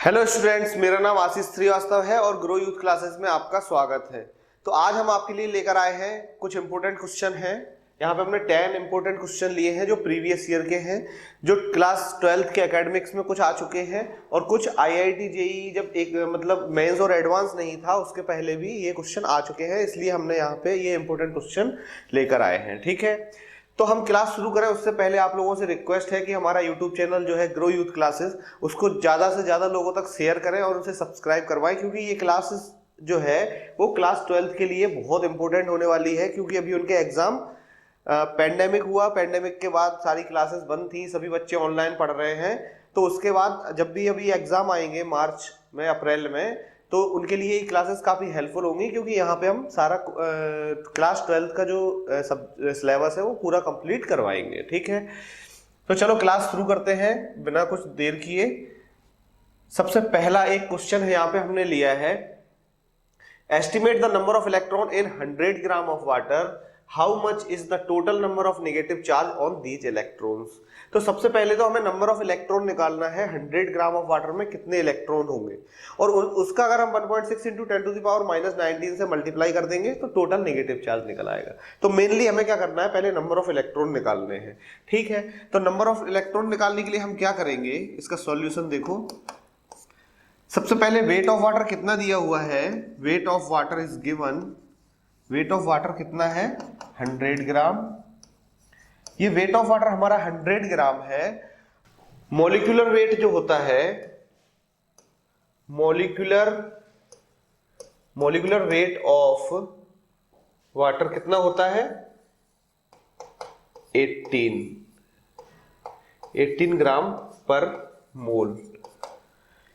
Hello students, मेरा नाम आशीष श्रीवास्तव है और ग्रो यूथ क्लासेस में आपका स्वागत है। तो आज हम आपके लिए लेकर आए हैं कुछ इंपॉर्टेंट क्वेश्चन हैं। यहाँ पे हमने 10 इंपॉर्टेंट क्वेश्चन लिए हैं जो प्रीवियस ईयर के हैं, जो क्लास 12th के एकेडमिक्स में कुछ आ चुके हैं और कुछ आईआईटी जेईई जब एक मतलब मेंस और एडवांस नहीं था उसके पहले भी ये क्वेश्चन आ चुके हैं, इसलिए हमने यहाँ पे ये इंपॉर्टेंट क्वेश्चन लेकर आए हैं। ठीक है, तो हम क्लास शुरू करें उससे पहले आप लोगों से रिक्वेस्ट है कि हमारा यूट्यूब चैनल जो है ग्रो यूथ क्लासेस, उसको ज़्यादा से ज़्यादा लोगों तक शेयर करें और उसे सब्सक्राइब करवाएं, क्योंकि ये क्लासेस जो है वो क्लास 12th के लिए बहुत इंपॉर्टेंट होने वाली है। क्योंकि अभी उनके एग्जाम पेंडेमिक हुआ, पेंडेमिक के बाद सारी क्लासेस बंद थी, सभी बच्चे ऑनलाइन पढ़ रहे हैं। तो उसके बाद जब भी अभी एग्जाम आएंगे मार्च में, अप्रैल में, तो उनके लिए ये क्लासेस काफ़ी हेल्पफुल होंगी, क्योंकि यहाँ पे हम सारा क्लास 12th का जो सब सिलेबस है वो पूरा कंप्लीट करवाएंगे। ठीक है, तो चलो क्लास शुरू करते हैं बिना कुछ देर किए। सबसे पहला एक क्वेश्चन है, यहाँ पे हमने लिया है estimate the number of electron in 100 gram of water, how much is the total number of negative charge on these electrons. तो सबसे पहले तो हमें नंबर ऑफ इलेक्ट्रॉन निकालना है, 100 ग्राम ऑफ वाटर में कितने इलेक्ट्रॉन होंगे, और उसका अगर हम 1.6 इंटू 10⁻⁻19 से मल्टीप्लाई कर देंगे तो टोटल नेगेटिव चार्ज निकल आएगा। तो मेनली हमें क्या करना है, पहले नंबर ऑफ इलेक्ट्रॉन निकालने हैं। ठीक है, तो नंबर ऑफ इलेक्ट्रॉन निकालने के लिए हम क्या करेंगे, इसका सॉल्यूशन देखो। सबसे पहले वेट ऑफ वाटर कितना दिया हुआ है, weight of water is given, weight of water कितना है 100 ग्राम। ये वेट ऑफ वाटर हमारा 100 ग्राम है। मॉलिक्यूलर वेट जो होता है, मॉलिक्यूलर वेट ऑफ वाटर कितना होता है 18 ग्राम पर मोल,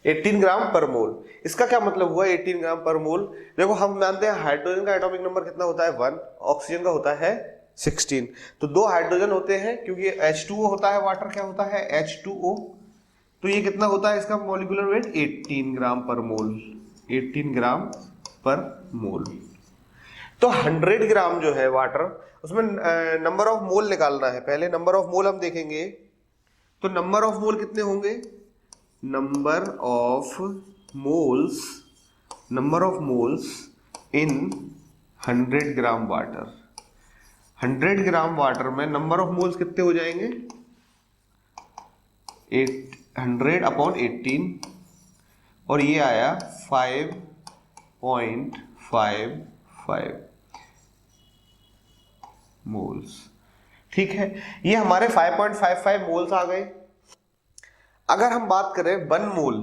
18 ग्राम पर मोल। इसका क्या मतलब हुआ 18 ग्राम पर मोल। देखो हम जानते हैं हाइड्रोजन का एटॉमिक नंबर कितना होता है 1, ऑक्सीजन का होता है 16। तो 2 हाइड्रोजन होते हैं, क्योंकि H2O होता है, वाटर क्या होता है H2O। तो ये कितना होता है इसका मॉलिक्यूलर वेट 18 ग्राम पर मोल, 18 ग्राम पर मोल। तो 100 ग्राम जो है वाटर, उसमें नंबर ऑफ मोल निकालना है। पहले नंबर ऑफ मोल हम देखेंगे, तो नंबर ऑफ मोल कितने होंगे, number of moles in 100 gram water. 100 gram water में नंबर ऑफ मोल्स कितने हो जाएंगे 100/18, और ये आया 5.55 मोल्स। ठीक है, ये हमारे 5.55 मोल्स आ गए। अगर हम बात करें 1 मोल,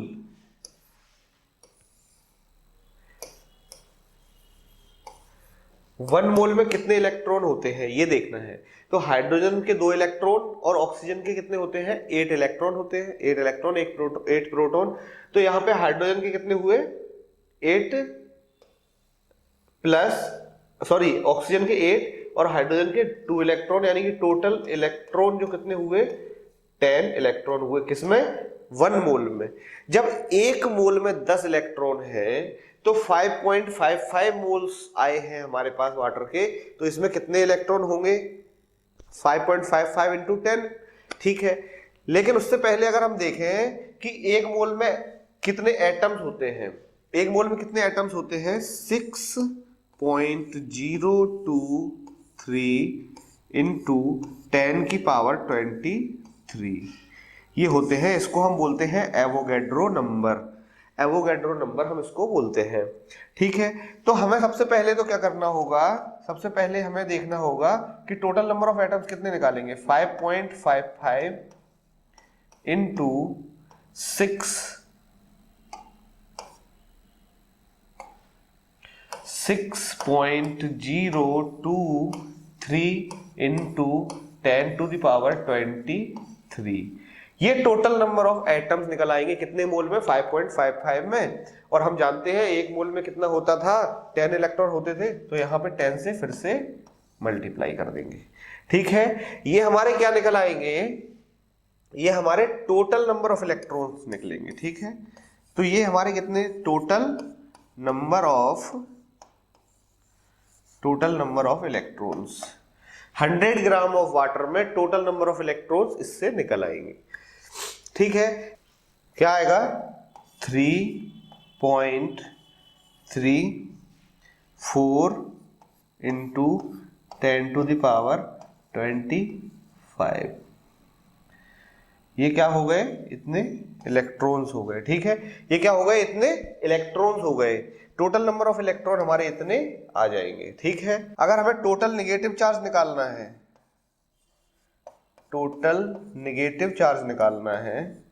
1 मोल में कितने इलेक्ट्रॉन होते हैं ये देखना है। तो हाइड्रोजन के 2 इलेक्ट्रॉन और ऑक्सीजन के कितने होते हैं 8 इलेक्ट्रॉन होते हैं, 8 इलेक्ट्रॉन 8 प्रोटॉन। तो यहां पे हाइड्रोजन के कितने हुए 8 ऑक्सीजन के 8 और हाइड्रोजन के 2 इलेक्ट्रॉन, यानी कि टोटल इलेक्ट्रॉन जो कितने हुए 10 इलेक्ट्रॉन हुए, किसमें 1 मोल में। जब 1 मोल में 10 इलेक्ट्रॉन है तो 5.55 मोल्स आए हैं हमारे पास वाटर के, तो इसमें कितने इलेक्ट्रॉन होंगे 5.55 इंटू 10। ठीक है, लेकिन उससे पहले अगर हम देखें कि 1 मोल में कितने एटम्स होते हैं, 1 मोल में कितने एटम्स होते हैं 6.023 इंटू 10⁻23 ये होते हैं। इसको हम बोलते हैं एवोगैड्रो नंबर, एवोगैड्रो नंबर हम इसको बोलते हैं। ठीक है, तो हमें सबसे पहले तो क्या करना होगा, सबसे पहले हमें देखना होगा कि टोटल नंबर ऑफ एटम्स कितने निकालेंगे 5.55 इंटू 6.023 इंटू 10⁻23। ये टोटल नंबर ऑफ एटम्स निकल आएंगे कितने मोल में 5.55 में। और हम जानते हैं 1 मोल में कितना होता था 10 इलेक्ट्रॉन होते थे, तो यहाँ पे 10 से फिर से मल्टीप्लाई कर देंगे। ठीक है, ये हमारे क्या निकल आएंगे, ये हमारे टोटल नंबर ऑफ इलेक्ट्रॉन्स निकलेंगे। ठीक है, तो ये हमारे कितने total number of electrons 100 gram of water में टोटल नंबर ऑफ इलेक्ट्रॉन्स इससे निकल आएंगे। ठीक है, क्या आएगा 3.34 इंटू 10⁻25। ये क्या हो गए? इतने इलेक्ट्रॉन्स हो गए। ठीक है, ये क्या हो गए? इतने इलेक्ट्रॉन्स हो गए। टोटल नंबर ऑफ इलेक्ट्रॉन हमारे इतने आ जाएंगे। ठीक है, अगर हमें टोटल नेगेटिव चार्ज निकालना है, टोटल नेगेटिव चार्ज निकालना है,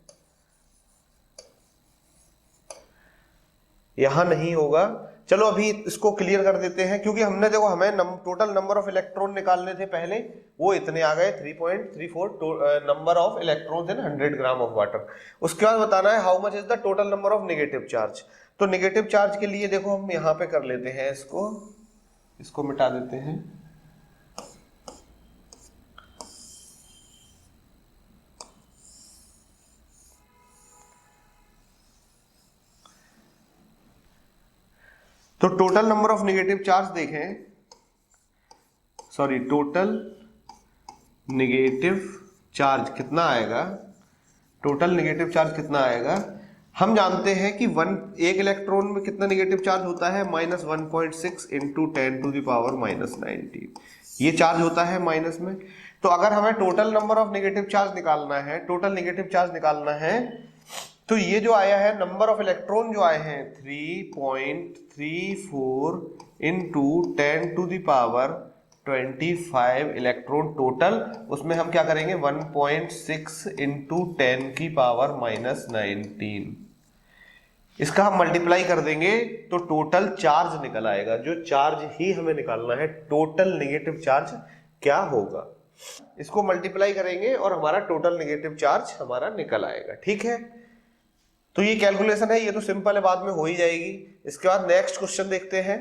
यहां नहीं होगा। चलो अभी इसको क्लियर कर देते हैं, क्योंकि हमने देखो हमें टोटल नंबर ऑफ इलेक्ट्रॉन निकालने थे पहले, वो इतने आ गए 3.34 number of electrons in 100 gram of water. उसके बाद बताना है how much is the total number of negative charge. तो नेगेटिव चार्ज के लिए देखो हम यहां पे कर लेते हैं, इसको मिटा देते हैं। तो total number of negative charge देखें, सॉरी टोटल नेगेटिव चार्ज कितना आएगा? टोटल नेगेटिव चार्ज कितना आएगा? हम जानते हैं कि एक इलेक्ट्रॉन में कितना नेगेटिव चार्ज होता है? -1.6 इंटू 10⁻⁻19। ये चार्ज होता है माइनस में। तो अगर हमें total number of negative charge निकालना है, टोटल नेगेटिव चार्ज निकालना है, तो ये जो आया है नंबर ऑफ इलेक्ट्रॉन जो आए हैं 3.34 इंटू 10⁻25 इलेक्ट्रॉन टोटल, उसमें हम क्या करेंगे 1.6 इंटू 10⁻⁻19। इसका हम मल्टीप्लाई कर देंगे तो टोटल चार्ज निकल आएगा। जो चार्ज ही हमें निकालना है, टोटल नेगेटिव चार्ज क्या होगा, इसको मल्टीप्लाई करेंगे और हमारा टोटल नेगेटिव चार्ज हमारा निकल आएगा। ठीक है, तो ये कैलकुलेशन है, ये तो सिंपल है, बाद में हो ही जाएगी। इसके बाद नेक्स्ट क्वेश्चन देखते हैं।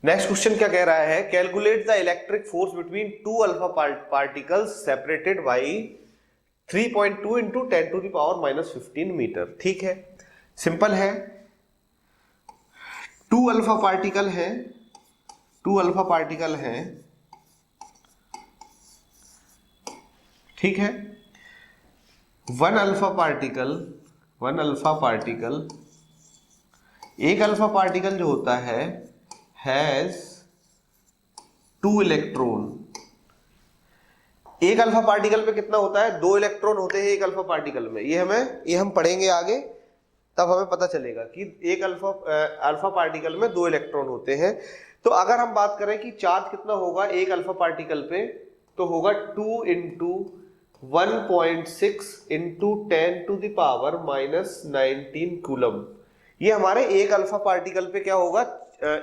नेक्स्ट क्वेश्चन क्या कह रहा है? Calculate the electric force between two alpha particles separated by 3.2 into 10⁻⁻15 metre. ठीक है, सिंपल है। टू अल्फा पार्टिकल है, ठीक है। वन अल्फा पार्टिकल, एक अल्फा पार्टिकल जो होता है हैज 2 इलेक्ट्रॉन। एक अल्फा पार्टिकल पे कितना होता है? 2 इलेक्ट्रॉन होते हैं एक अल्फा पार्टिकल में। ये हम पढ़ेंगे आगे, तब हमें पता चलेगा कि एक अल्फा पार्टिकल में 2 इलेक्ट्रॉन होते हैं। तो अगर हम बात करें कि चार्ज कितना होगा एक अल्फा पार्टिकल पे, तो होगा 2 इंटू 1.6 इंटू 10⁻⁻19 कूलम। ये हमारे एक अल्फा पार्टिकल पे क्या होगा?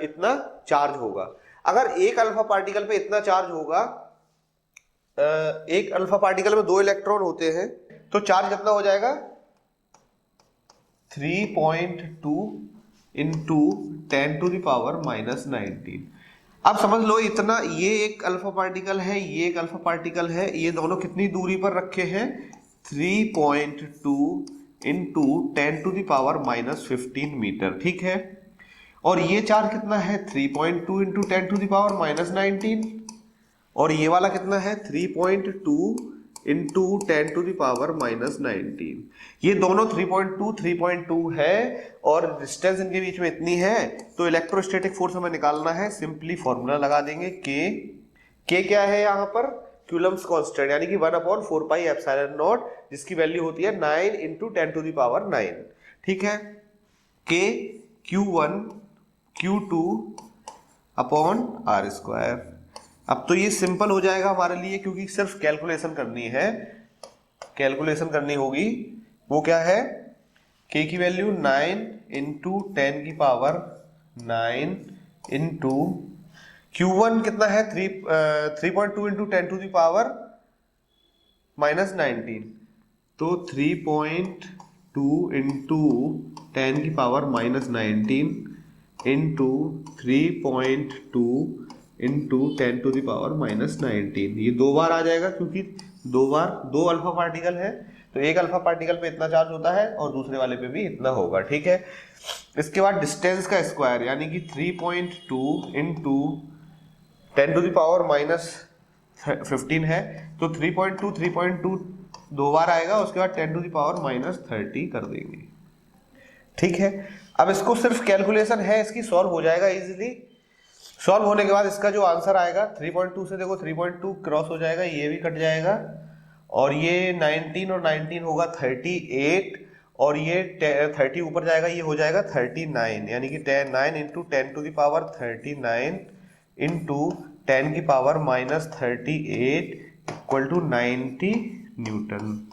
इतना चार्ज होगा। अगर एक अल्फा पार्टिकल पे इतना चार्ज होगा, एक अल्फा पार्टिकल में 2 इलेक्ट्रॉन होते हैं, तो चार्ज कितना हो जाएगा? 3.2 इंटू 10⁻⁻19। अब समझ लो इतना, ये एक अल्फा पार्टिकल है, ये एक अल्फा पार्टिकल है, ये दोनों कितनी दूरी पर रखे हैं? 3.2 इंटू 10⁻⁻15 मीटर। ठीक है, और ये चार्ज कितना है? 3.2 इंटू 10⁻⁻19, और ये वाला कितना है? 3.2 इंटू 10⁻⁻19। ये दोनों 3.2 है और डिस्टेंस इनके बीच में इतनी है, तो इलेक्ट्रोस्टैटिक फोर्स हमें निकालना है। सिंपली फॉर्मूला लगा देंगे, के क्या है यहाँ पर? कूलम्स कांस्टेंट, यानी कि 1/4πε0, जिसकी वैल्यू होती है 9 इंटू 10⁹। ठीक है, के Q1 Q2 अपॉन R²। अब तो ये सिंपल हो जाएगा हमारे लिए, क्योंकि सिर्फ कैलकुलेशन करनी है, कैलकुलेशन करनी होगी। वो क्या है? के की वैल्यू 9 इंटू 10⁹ इंटू Q1 कितना है? 3.2 इंटू 10⁻⁻19, तो 3.2 इंटू 10⁻⁻19 इंटू 3.2 इंटू 10⁻⁻19। ये 2 बार आ जाएगा, क्योंकि 2 अल्फा पार्टिकल है, तो एक अल्फा पार्टिकल पे इतना चार्ज होता है और दूसरे वाले पे भी इतना होगा। ठीक है, इसके बाद डिस्टेंस का स्क्वायर, यानी कि 3.2 इंटू 10⁻⁻15 है, तो 3.2 2 बार आएगा, उसके बाद 10 टू द पावर -30 कर देंगे। ठीक है, अब इसको सिर्फ कैलकुलेशन है, इसकी सॉल्व हो जाएगा इजीली। सॉल्व होने के बाद इसका जो आंसर आएगा 3.2 से देखो 3.2 क्रॉस हो जाएगा, ये भी कट जाएगा और ये 19 और 19 होगा 38 और ये 30 ऊपर जाएगा, ये हो जाएगा 39, यानी कि 9 into 10 to the power 39 into 10 की पावर -38 इक्वल टू 90 न्यूटन।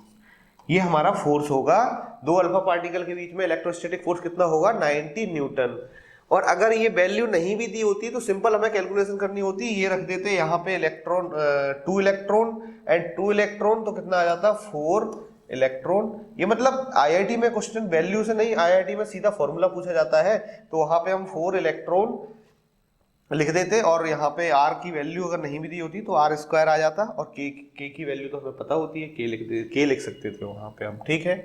ये हमारा फोर्स होगा। दो अल्फा पार्टिकल के बीच में इलेक्ट्रोस्टैटिक फोर्स कितना होगा? 90 न्यूटन। और अगर ये वैल्यू नहीं भी दी होती तो सिंपल हमें कैलकुलेशन करनी होती, ये रख देते यहाँ पे इलेक्ट्रॉन 2 इलेक्ट्रॉन एंड 2 इलेक्ट्रॉन, तो कितना आ जाता? 4 इलेक्ट्रॉन। ये मतलब आईआईटी में क्वेश्चन वैल्यू से नहीं, आईआईटी में सीधा फॉर्मूला पूछा जाता है, तो वहां पे हम 4 इलेक्ट्रॉन लिख देते और यहाँ पे आर की वैल्यू अगर नहीं भी दी होती तो आर स्क्वायर आ जाता और के की वैल्यू तो हमें पता होती है, के लिख सकते थे वहां पे हम। ठीक है,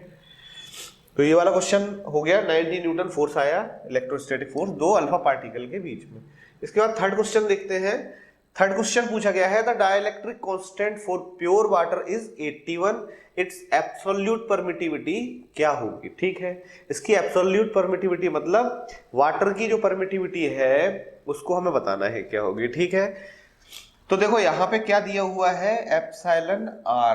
तो ये वाला क्वेश्चन हो गया। 90 न्यूटन फोर्स आया, इलेक्ट्रोस्टैटिक फोर्स दो अल्फा पार्टिकल के बीच में। इसके बाद थर्ड क्वेश्चन देखते हैं। थर्ड क्वेश्चन पूछा गया है, the dielectric constant for pure water is 81, it's absolute permittivity क्या होगी? ठीक है, इसकी एब्सोल्यूट परमिटिविटी मतलब वाटर की जो परमिटिविटी है उसको हमें बताना है क्या होगी। ठीक है, तो देखो यहाँ पे क्या दिया हुआ है, एप्सिलॉन आर,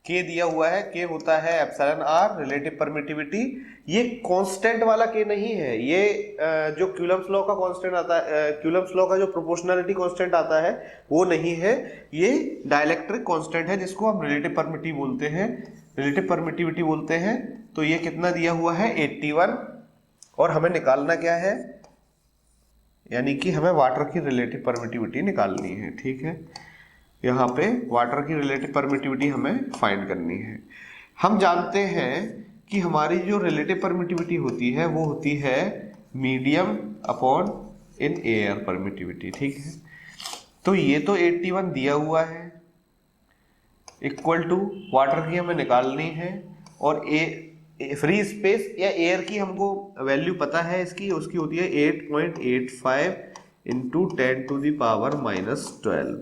के दिया हुआ है, के होता है एप्सिलॉन आर रिलेटिव परमिटिविटी। ये कांस्टेंट वाला के नहीं है, ये जो क्यूलम्स लॉ का कांस्टेंट आता है, क्यूलम्स लॉ का जो प्रोपोर्शनलिटी कांस्टेंट आता है वो नहीं है, ये डाइलेक्ट्रिक कांस्टेंट है जिसको हम रिलेटिव परमिटिविटी बोलते हैं, रिलेटिव परमिटिविटी बोलते हैं। तो ये कितना दिया हुआ है? 81, और हमें निकालना क्या है, यानी कि हमें वाटर की रिलेटिव परमिटिविटी निकालनी है। ठीक है, यहाँ पे वाटर की रिलेटिव परमिटिविटी हमें फाइंड करनी है। हम जानते हैं कि हमारी जो रिलेटिव परमिटिविटी होती है वो होती है medium upon in air permittivity. ठीक है, तो ये तो 81 दिया हुआ है, इक्वल टू वाटर की हमें निकालनी है और फ्री स्पेस या एयर की हमको वैल्यू पता है इसकी, उसकी होती है 8.85 इंटू 10 टू द पावर -12।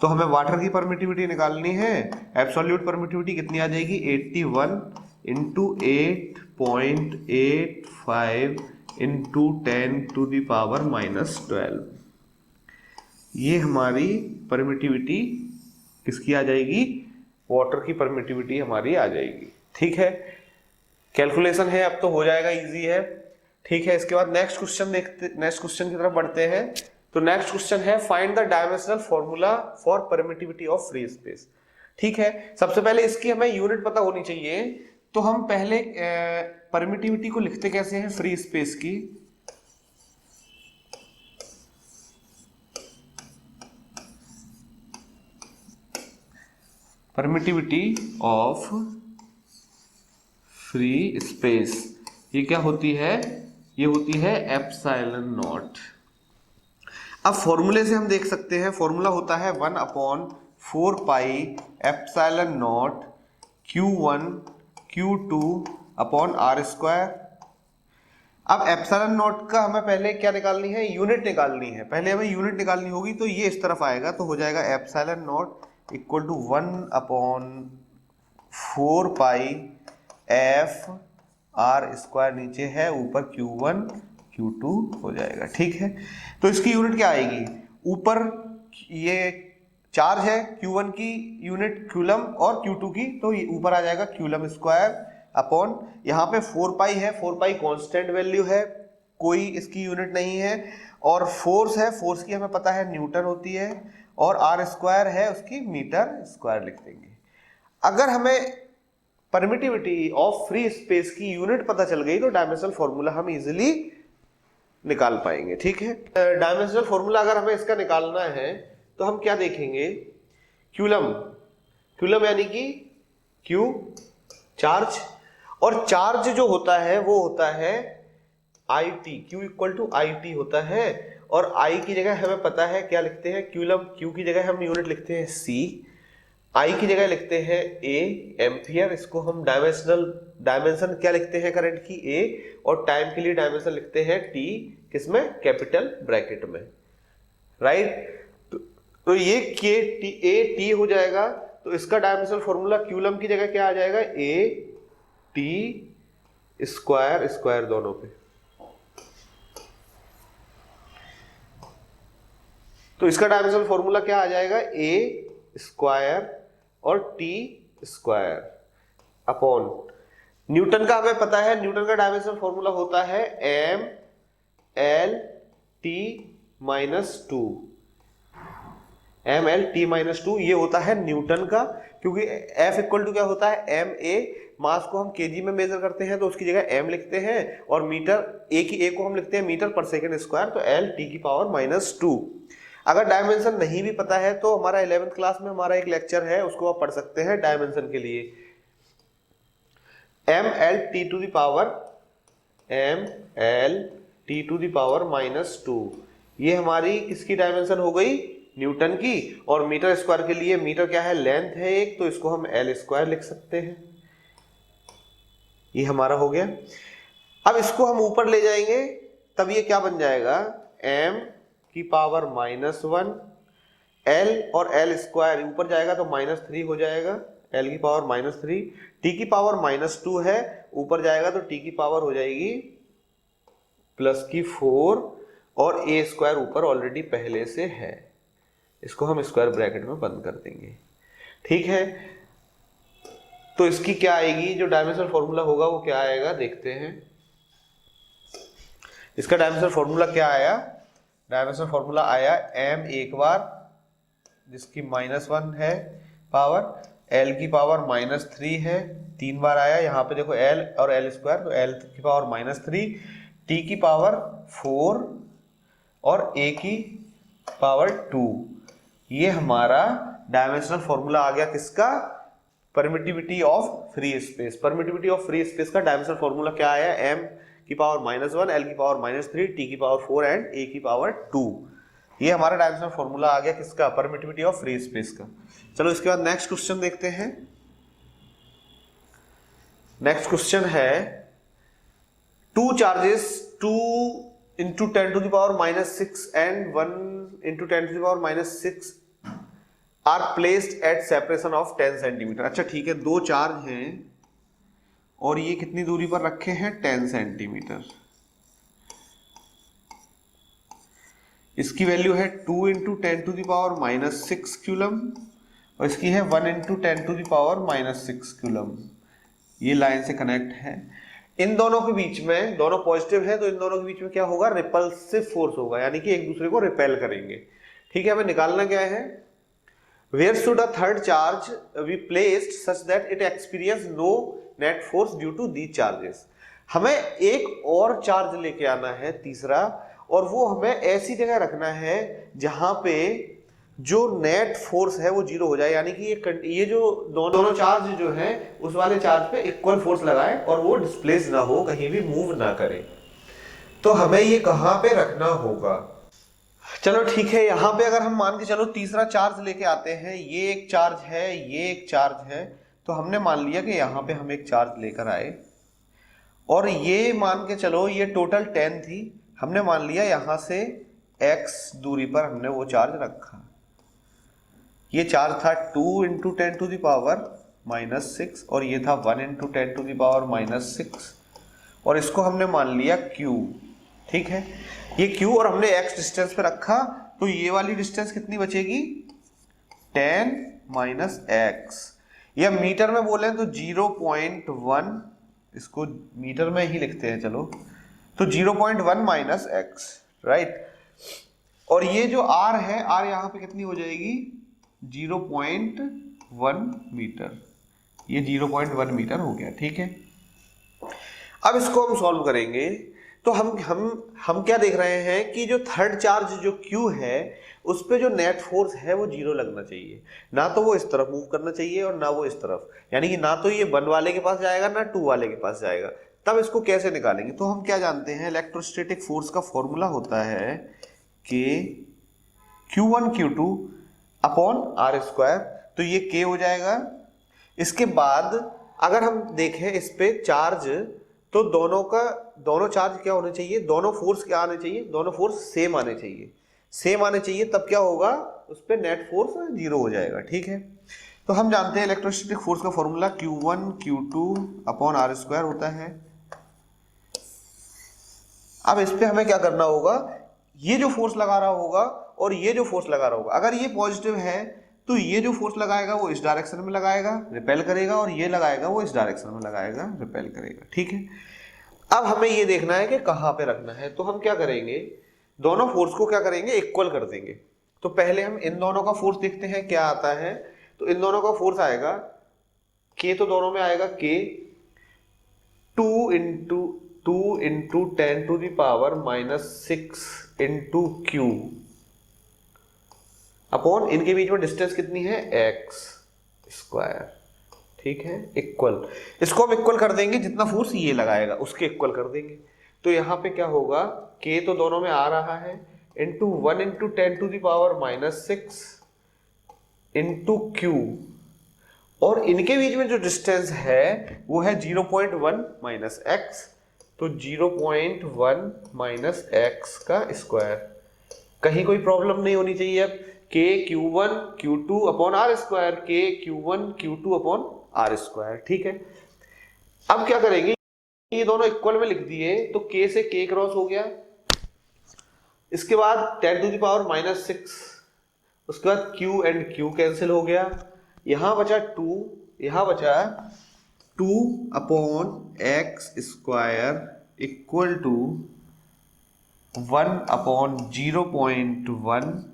तो हमें वाटर की परमिटिविटी निकालनी है, एब्सोल्यूट परमिटिविटी कितनी आ जाएगी? 81 into 8.85 into 10 to the power -12। ये हमारी परमिटिविटी किसकी आ जाएगी? वाटर की परमिटिविटी हमारी आ जाएगी। ठीक है, कैलकुलेशन है, अब तो हो जाएगा, इजी है। ठीक है, इसके बाद नेक्स्ट क्वेश्चन देखते, नेक्स्ट क्वेश्चन की तरफ बढ़ते हैं। तो नेक्स्ट क्वेश्चन है, find the dimensional formula for permittivity of free space. ठीक है, सबसे पहले इसकी हमें यूनिट पता होनी चाहिए, तो हम पहले परमिटिविटी को लिखते कैसे हैं फ्री स्पेस की? परमिटिविटी ऑफ फ्री स्पेस ये क्या होती है? ये होती है एप्सिलॉन नॉट। अब फॉर्मूले से हम देख सकते हैं, फॉर्मूला होता है 1/4 pi epsilon naught Q1 Q2 upon R square. अब एप्सिलॉन नॉट का हमें पहले क्या निकालनी है? यूनिट निकालनी है। पहले हमें यूनिट निकालनी होगी, तो ये इस तरफ आएगा, तो हो जाएगा epsilon naught equal to 1/4 pi F R square, नीचे है, ऊपर Q1 Q2 हो जाएगा। ठीक है, तो इसकी यूनिट क्या आएगी? ऊपर ये चार्ज है, Q1 की यूनिट क्यूलम और Q2 की, तो ऊपर आ जाएगा क्यूलम स्क्वायर अपॉन, यहाँ पे 4 पाई है, 4 पाई कांस्टेंट वैल्यू है, कोई इसकी यूनिट नहीं है, और फोर्स है, फोर्स की हमें पता है न्यूटन होती है, और आर स्क्वायर है, उसकी मीटर स्क्वायर लिख देंगे। अगर हमें परमिटिविटी ऑफ फ्री स्पेस की यूनिट पता चल गई तो डायमेंशनल फॉर्मूला हम इजीली निकाल पाएंगे। ठीक है, डायमेंशनल फॉर्मूला अगर हमें इसका निकालना है तो हम क्या देखेंगे? क्यूलम, क्यूलम यानी कि क्यू चार्ज, और चार्ज जो होता है वो होता है IT, Q equal to IT होता है, और I की जगह हमें पता है क्या लिखते हैं? क्यूलम, Q की जगह हम यूनिट लिखते हैं C, I की जगह लिखते हैं A एम्पियर, इसको हम डायमेंशन क्या लिखते हैं करंट की? A, और टाइम के लिए डायमेंशन लिखते हैं T, किसमें? कैपिटल ब्रैकेट में, राइट। तो ये के A T हो जाएगा, तो इसका डायमेंशनल फॉर्मूला क्यूलम की जगह क्या आ जाएगा, ए टी स्क्वायर स्क्वायर दोनों पे। तो इसका डायमेंशनल फॉर्मूला क्या आ जाएगा, ए स्क्वायर और टी स्क्वायर अपॉन न्यूटन का हमें पता है, न्यूटन का डायमेंशनल फॉर्मूला होता है M L T minus two, M L T minus two, ये होता है न्यूटन का, क्योंकि एफ इक्वल टू क्या होता है, एम ए, मास को हम केजी में मेजर करते हैं तो उसकी जगह एम लिखते हैं, और मीटर ए को हम लिखते हैं मीटर पर सेकेंड स्क्वायर, तो एल टी की पावर माइनस टू। अगर डायमेंशन नहीं भी पता है तो हमारा 11th क्लास में हमारा एक लेक्चर है, उसको आप पढ़ सकते हैं डायमेंशन के लिए। M L T to the power, M L T to the power minus two, ये हमारी किसकी डायमेंशन हो गई, न्यूटन की। और मीटर स्क्वायर के लिए, मीटर क्या है, लेंथ है एक, तो इसको हम एल स्क्वायर लिख सकते हैं। ये हमारा हो गया। अब इसको हम ऊपर ले जाएंगे तब ये क्या बन जाएगा, एम की पावर माइनस वन, एल और एल स्क्वायर ऊपर जाएगा तो माइनस थ्री हो जाएगा, एल की पावर माइनस थ्री, टी की पावर माइनस टू है, ऊपर जाएगा तो टी की पावर हो जाएगी प्लस की फोर, और ए स्क्वायर ऊपर ऑलरेडी पहले से है, इसको हम स्क्वायर ब्रैकेट में बंद कर देंगे। ठीक है, तो इसकी क्या आएगी, जो डायमेंशनल फॉर्मूला होगा वो क्या आएगा, देखते हैं। इसका डायमेंशनल फॉर्मूला क्या आया, डायमेंशनल फॉर्मूला आया एम एक बार जिसकी माइनस वन है पावर, एल की पावर माइनस थ्री है, तीन बार आया, यहाँ पे देखो एल और एल स्क्वायर, तो एल की पावर माइनस थ्री, टी की पावर फोर और ए की पावर टू। ये हमारा डायमेंशनल फॉर्मूला आ गया किसका, permittivity of free space. Permittivity of free space का डायमेंशनल फॉर्मूला क्या आया, एम की पावर माइनस वन, एल की पावर माइनस थ्री, टी की पावर फोर एंड ए की पावर टू। ये हमारा डायमेंशनल फॉर्मूला आ गया किसका, परमिटिविटी ऑफ फ्री स्पेस का। चलो इसके बाद नेक्स्ट क्वेश्चन देखते हैं। नेक्स्ट क्वेश्चन है, two charges, 2 into 10 to the power minus 6 and 1 into 10 to the power minus 6 are placed at separation of 10 centimetre. अच्छा ठीक है, दो चार्ज हैं और ये कितनी दूरी पर रखे हैं, 10 सेंटीमीटर। इसकी वैल्यू है 2 into 10 to the power minus 6 coulomb और इसकी है 1 into 10 to the power minus 6 coulomb. ये लाइन से कनेक्ट है। इन दोनों के बीच में, दोनों पॉजिटिव है तो इन दोनों के बीच में क्या होगा, रिपल्सिव फोर्स होगा, यानी कि एक दूसरे को रिपेल करेंगे। ठीक है, हमें निकालना क्या है, where should a third charge be placed such that it experience no net force due to these charges. हमें एक और चार्ज लेके आना है तीसरा, और वो हमें ऐसी जगह रखना है जहां पे जो नेट फोर्स है वो जीरो हो जाए, यानी कि ये जो दोनों चार्ज जो है उस वाले चार्ज पे इक्वल फोर्स लगाए और वो डिस्प्लेस ना हो, कहीं भी मूव ना करे। तो हमें ये कहां पे रखना होगा, चलो ठीक है, यहां पे अगर हम मान के चलो तीसरा चार्ज लेके आते हैं, ये एक चार्ज है, ये एक चार्ज है, तो हमने मान लिया कि यहां पे हम एक चार्ज लेकर आए और ये मान के चलो ये टोटल 10 थी, हमने मान लिया यहां से x दूरी पर हमने वो चार्ज रखा। ये चार्ज था 2 into 10 to the power minus 6 और ये था 1 into 10 to the power minus 6 और इसको हमने मान लिया q। ठीक है, ये q और हमने x डिस्टेंस पे रखा, तो ये वाली डिस्टेंस कितनी बचेगी, 10 minus x, या मीटर में बोले तो 0.1, इसको मीटर में ही लिखते हैं चलो, तो 0.1 minus x, राइट। और ये जो r है, r यहाँ पे कितनी हो जाएगी, 0.1 मीटर, ये 0.1 मीटर हो गया। ठीक है, अब इसको हम सॉल्व करेंगे तो हम क्या देख रहे हैं कि जो थर्ड चार्ज जो Q है उस पे जो नेट फोर्स है वो जीरो लगना चाहिए, ना तो वो इस तरफ मूव करना चाहिए और ना वो इस तरफ, यानी कि ना तो ये 1 वाले के पास जाएगा ना 2 वाले के पास जाएगा। तब इसको कैसे निकालेंगे, तो हम क्या जानते हैं, इलेक्ट्रोस्टैटिक फोर्स का फॉर्मूला होता है कि Q1 Q2 upon R square, तो ये K हो जाएगा। इसके बाद अगर हम देखें इस पे चार्ज, तो दोनों चार्ज क्या होने चाहिए, दोनों फोर्स क्या आने चाहिए, दोनों फोर्स सेम आने चाहिए, सेम आने चाहिए, तब क्या होगा, उस पे नेट फोर्स जीरो हो जाएगा। ठीक है, तो हम जानते हैं इलेक्ट्रोस्टैटिक फोर्स का formula Q1 Q2 upon R square होता है। अब इस पे हमें क्या करना होगा, ये जो फोर्स लगा रहा होगा और ये जो फोर्स लगा रहा होगा, अगर ये पॉजिटिव है तो ये जो फोर्स लगाएगा वो इस डायरेक्शन में लगाएगा, रिपेल करेगा, और ये लगाएगा वो इस डायरेक्शन में लगाएगा, रिपेल करेगा। ठीक है, अब हमें ये देखना है कि कहाँ पे रखना है। तो हम क्या करेंगे, दोनों फोर्स को क्या करेंगे, इक्वल कर देंगे। तो पहले हम इन दोनों का फोर्स देखते हैं क्या आता है। तो इन दोनों का फोर्स आएगा K, तो दोनों में आएगा K 2 into 10 to the power -6 into Q upon, इनके बीच में डिस्टेंस कितनी है, x स्क्वायर। ठीक है, इक्वल, इसको हम इक्वल कर देंगे, जितना फोर्स ये लगाएगा उसके इक्वल कर देंगे। तो यहाँ पे क्या होगा, K तो दोनों में आ रहा है, into 1 into 10 to the power -6 into Q, और इनके बीच में जो डिस्टेंस है वो है 0.1 माइनस x, तो 0.1 माइनस x का स्क्वायर। कहीं कोई प्रॉब्लम नहीं होनी चाहिए। अब K Q1 Q2 upon R square, K Q1 Q2 upon R square. ठीक है, अब क्या करेंगे, ये दोनों इक्वल में लिख दिए, तो K से K क्रॉस हो गया, इसके बाद 10 टू द पावर -6, उसके बाद Q एंड Q कैंसिल हो गया, यहां बचा 2, यहां बचा 2 upon x square equal to 1 upon 0.1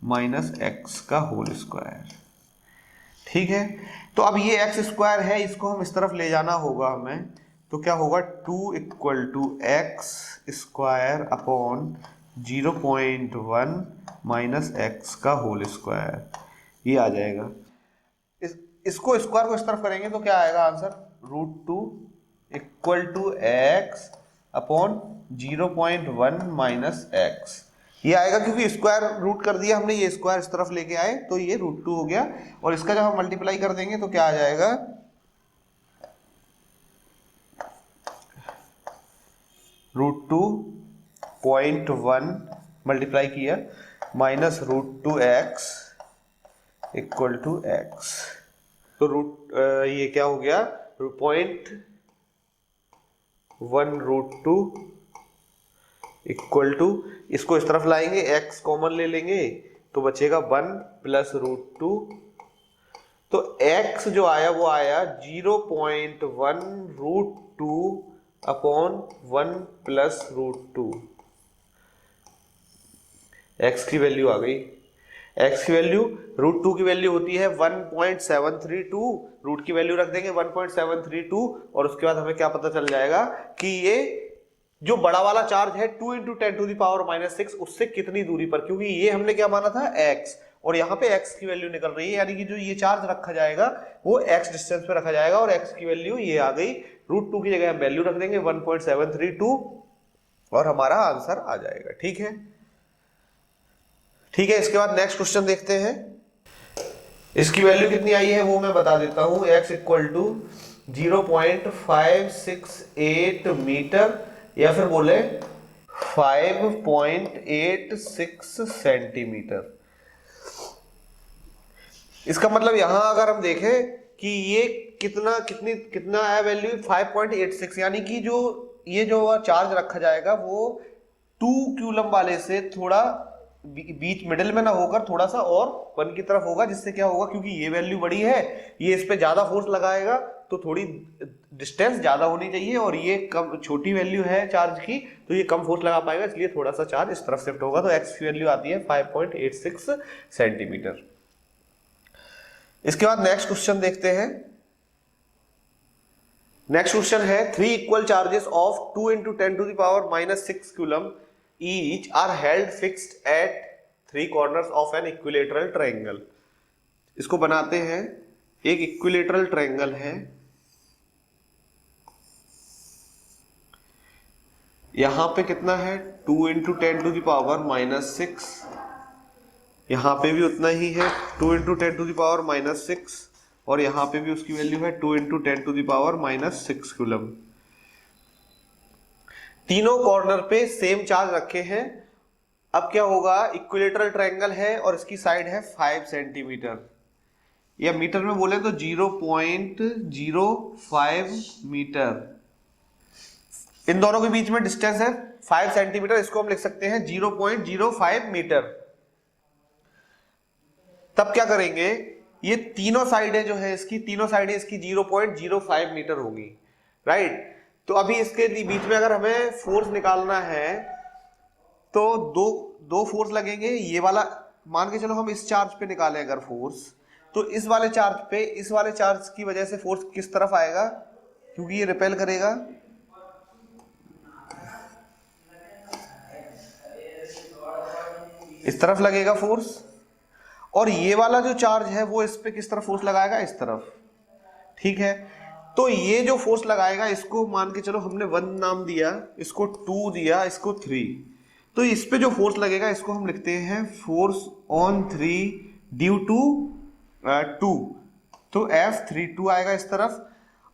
minus x का होल स्क्वायर। ठीक है, तो अब ये x स्क्वायर है, इसको हम इस तरफ ले जाना होगा हमें। तो क्या होगा, 2 equal to x square upon 0.1 minus x का होल स्क्वायर, ये आ जाएगा। इसको स्क्वायर को इस तरफ करेंगे तो क्या आएगा answer, √2 equal to x upon 0.1 minus x, ये आएगा, क्योंकि स्क्वायर रूट कर दिया हमने, ये स्क्वायर इस तरफ लेके आए तो ये √2 हो गया, और इसका जब हम मल्टीप्लाई कर देंगे तो क्या आ जाएगा, √2.1 मल्टीप्लाई किया minus √2x equal to x, तो ये क्या हो गया, 0.1√2 इक्वल टू, इसको इस तरफ लाएंगे, x कॉमन ले लेंगे तो बचेगा 1 प्लस √2, तो x जो आया वो आया 0.1√2 अपॉन 1 प्लस √2, x की वैल्यू आ गई। x की वैल्यू, √2 की वैल्यू होती है 1.732, रूट की वैल्यू रख देंगे 1.732, और उसके बाद हमें क्या पता चल जाएगा कि ये जो बड़ा वाला चार्ज है 2 इंटू 10 टू द पावर -6, उससे कितनी दूरी पर, क्योंकि ये हमने क्या माना था x, और यहाँ पे x की वैल्यू निकल रही है, यानी कि जो ये चार्ज रखा जाएगा वो x डिस्टेंस पे रखा जाएगा, और x की वैल्यू ये आ गई, √2 की जगह हम वैल्यू रख देंगे 1.732 और हमारा आंसर आ जाएगा। ठीक है, ठीक है, इसके बाद नेक्स्ट क्वेश्चन देखते हैं। इसकी वैल्यू कितनी आई है वो मैं बता देता हूं, x इक्वल टू 0.568 मीटर, या फिर बोले 5.86 सेंटीमीटर। इसका मतलब यहां अगर हम देखें कि ये कितना है वैल्यू, 5.86, यानी कि जो ये जो चार्ज रखा जाएगा वो 2 कूलम वाले से थोड़ा बीच मिडिल में ना होकर थोड़ा सा और 1 की तरफ होगा, जिससे क्या होगा, क्योंकि ये वैल्यू बड़ी है, ये इस पे ज्यादा फोर्स लगाएगा तो थोड़ी डिस्टेंस ज्यादा होनी चाहिए, और ये कम छोटी वैल्यू है चार्ज की तो ये कम फोर्स लगा पाएगा, इसलिए थोड़ा सा चार्ज इस तरफ शिफ्ट होगा, तो x की वैल्यू आती है 5.86 सेंटीमीटर। इसके बाद नेक्स्ट क्वेश्चन देखते हैं। नेक्स्ट क्वेश्चन है 3 equal charges of 2 into 10 to the power -6 coulomb each are held fixed at 3 corners of an equilateral triangle। इसको बनाते हैं, एक इक्विलेटरल ट्रायंगल है, यहां पे कितना है 2 इंटू 10 टू द पावर -6, यहां पे भी उतना ही है 2 इंटू 10 टू द पावर -6, और यहां पे भी उसकी वैल्यू है 2 into 10 to the power -6 coulomb. तीनों कॉर्नर पे सेम चार्ज रखे हैं। अब क्या होगा, इक्विलेटरल ट्रायंगल है और इसकी साइड है 5 सेंटीमीटर, या मीटर में बोले तो 0.05 मीटर। इन दोनों के बीच में डिस्टेंस है 5 सेंटीमीटर, इसको हम लिख सकते हैं 0.05 मीटर। तब क्या करेंगे, ये तीनों साइडें जो है इसकी, तीनों साइडें इसकी 0.05 मीटर होगी, राइट। तो अभी इसके बीच में अगर हमें फोर्स निकालना है तो दो फोर्स लगेंगे। ये वाला मान के चलो हम इस चार्ज पे निकालें अगर फोर्स, तो इस वाले चार्ज पे, इस वाले चार्ज की वजह से फोर्स किस तरफ आएगा, क्योंकि ये रिपेल करेगा, इस तरफ लगेगा फोर्स। और ये वाला जो चार्ज है वो इस पे किस तरफ फोर्स लगाएगा, इस तरफ, ठीक है। तो ये जो फोर्स लगाएगा इसको मान के चलो हमने 1 नाम दिया, इसको 2 दिया, इसको 3। तो इस पे जो फोर्स लगेगा इसको हम लिखते हैं फोर्स ऑन 3 ड्यू टू 2। तो F32 आएगा इस तरफ,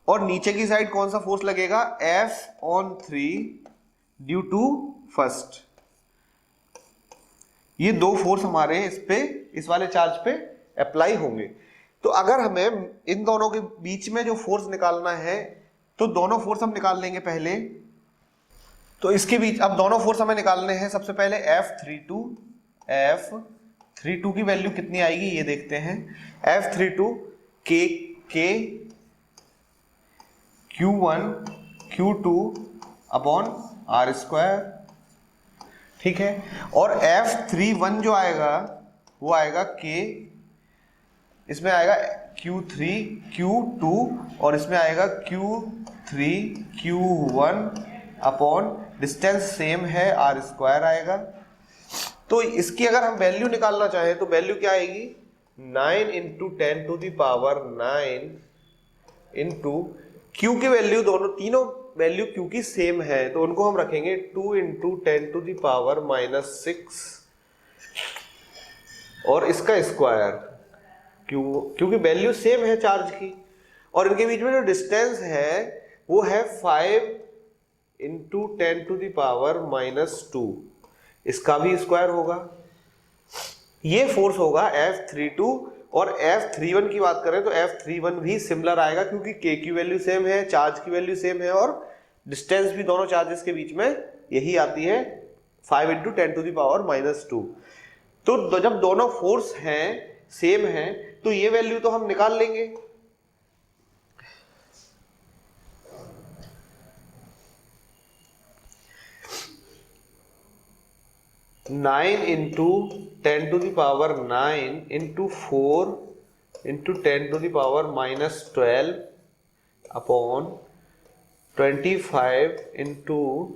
और नीचे की साइड कौन सा फोर्स लगेगा, F on 3 due to first. ये दो फोर्स हमारे इस पे, इस वाले चार्ज पे अप्लाई होंगे। तो अगर हमें इन दोनों के बीच में जो फोर्स निकालना है तो दोनों फोर्स हम निकाल लेंगे पहले। तो इसके बीच अब दोनों फोर्स हमें निकालने हैं। सबसे पहले F32 की वैल्यू कितनी आएगी ये देखते हैं। F32 K Q1 Q2 upon R square, ठीक है। और F31 जो आएगा वो आएगा K, इसमें आएगा Q3 Q2 और इसमें आएगा Q3 Q1 upon distance same है R स्क्वायर आएगा। तो इसकी अगर हम वैल्यू निकालना चाहें तो वैल्यू क्या आएगी, 9 into 10 to the power 9 into Q की वैल्यू, दोनों तीनों वैल्यू Q की सेम है तो उनको हम रखेंगे 2 इंटू 10 टू द पावर -6 और इसका स्क्वायर, क्योंकि वैल्यू सेम है चार्ज की। और इनके बीच में जो डिस्टेंस है वो है 5 इंटू 10 टू द पावर -2, इसका भी स्क्वायर होगा। ये फोर्स होगा F32। और F31 की बात करें तो F31 भी सिमिलर आएगा क्योंकि K की वैल्यू सेम है, चार्ज की वैल्यू सेम है और डिस्टेंस भी दोनों चार्जेस के बीच में यही आती है 5 इंटू 10 टू द पावर -2। तो जब दोनों फोर्स हैं, सेम हैं, तो ये वैल्यू तो हम निकाल लेंगे। Nine into 10 to the power 9 into 4 into 10 to the power -12 upon 25 into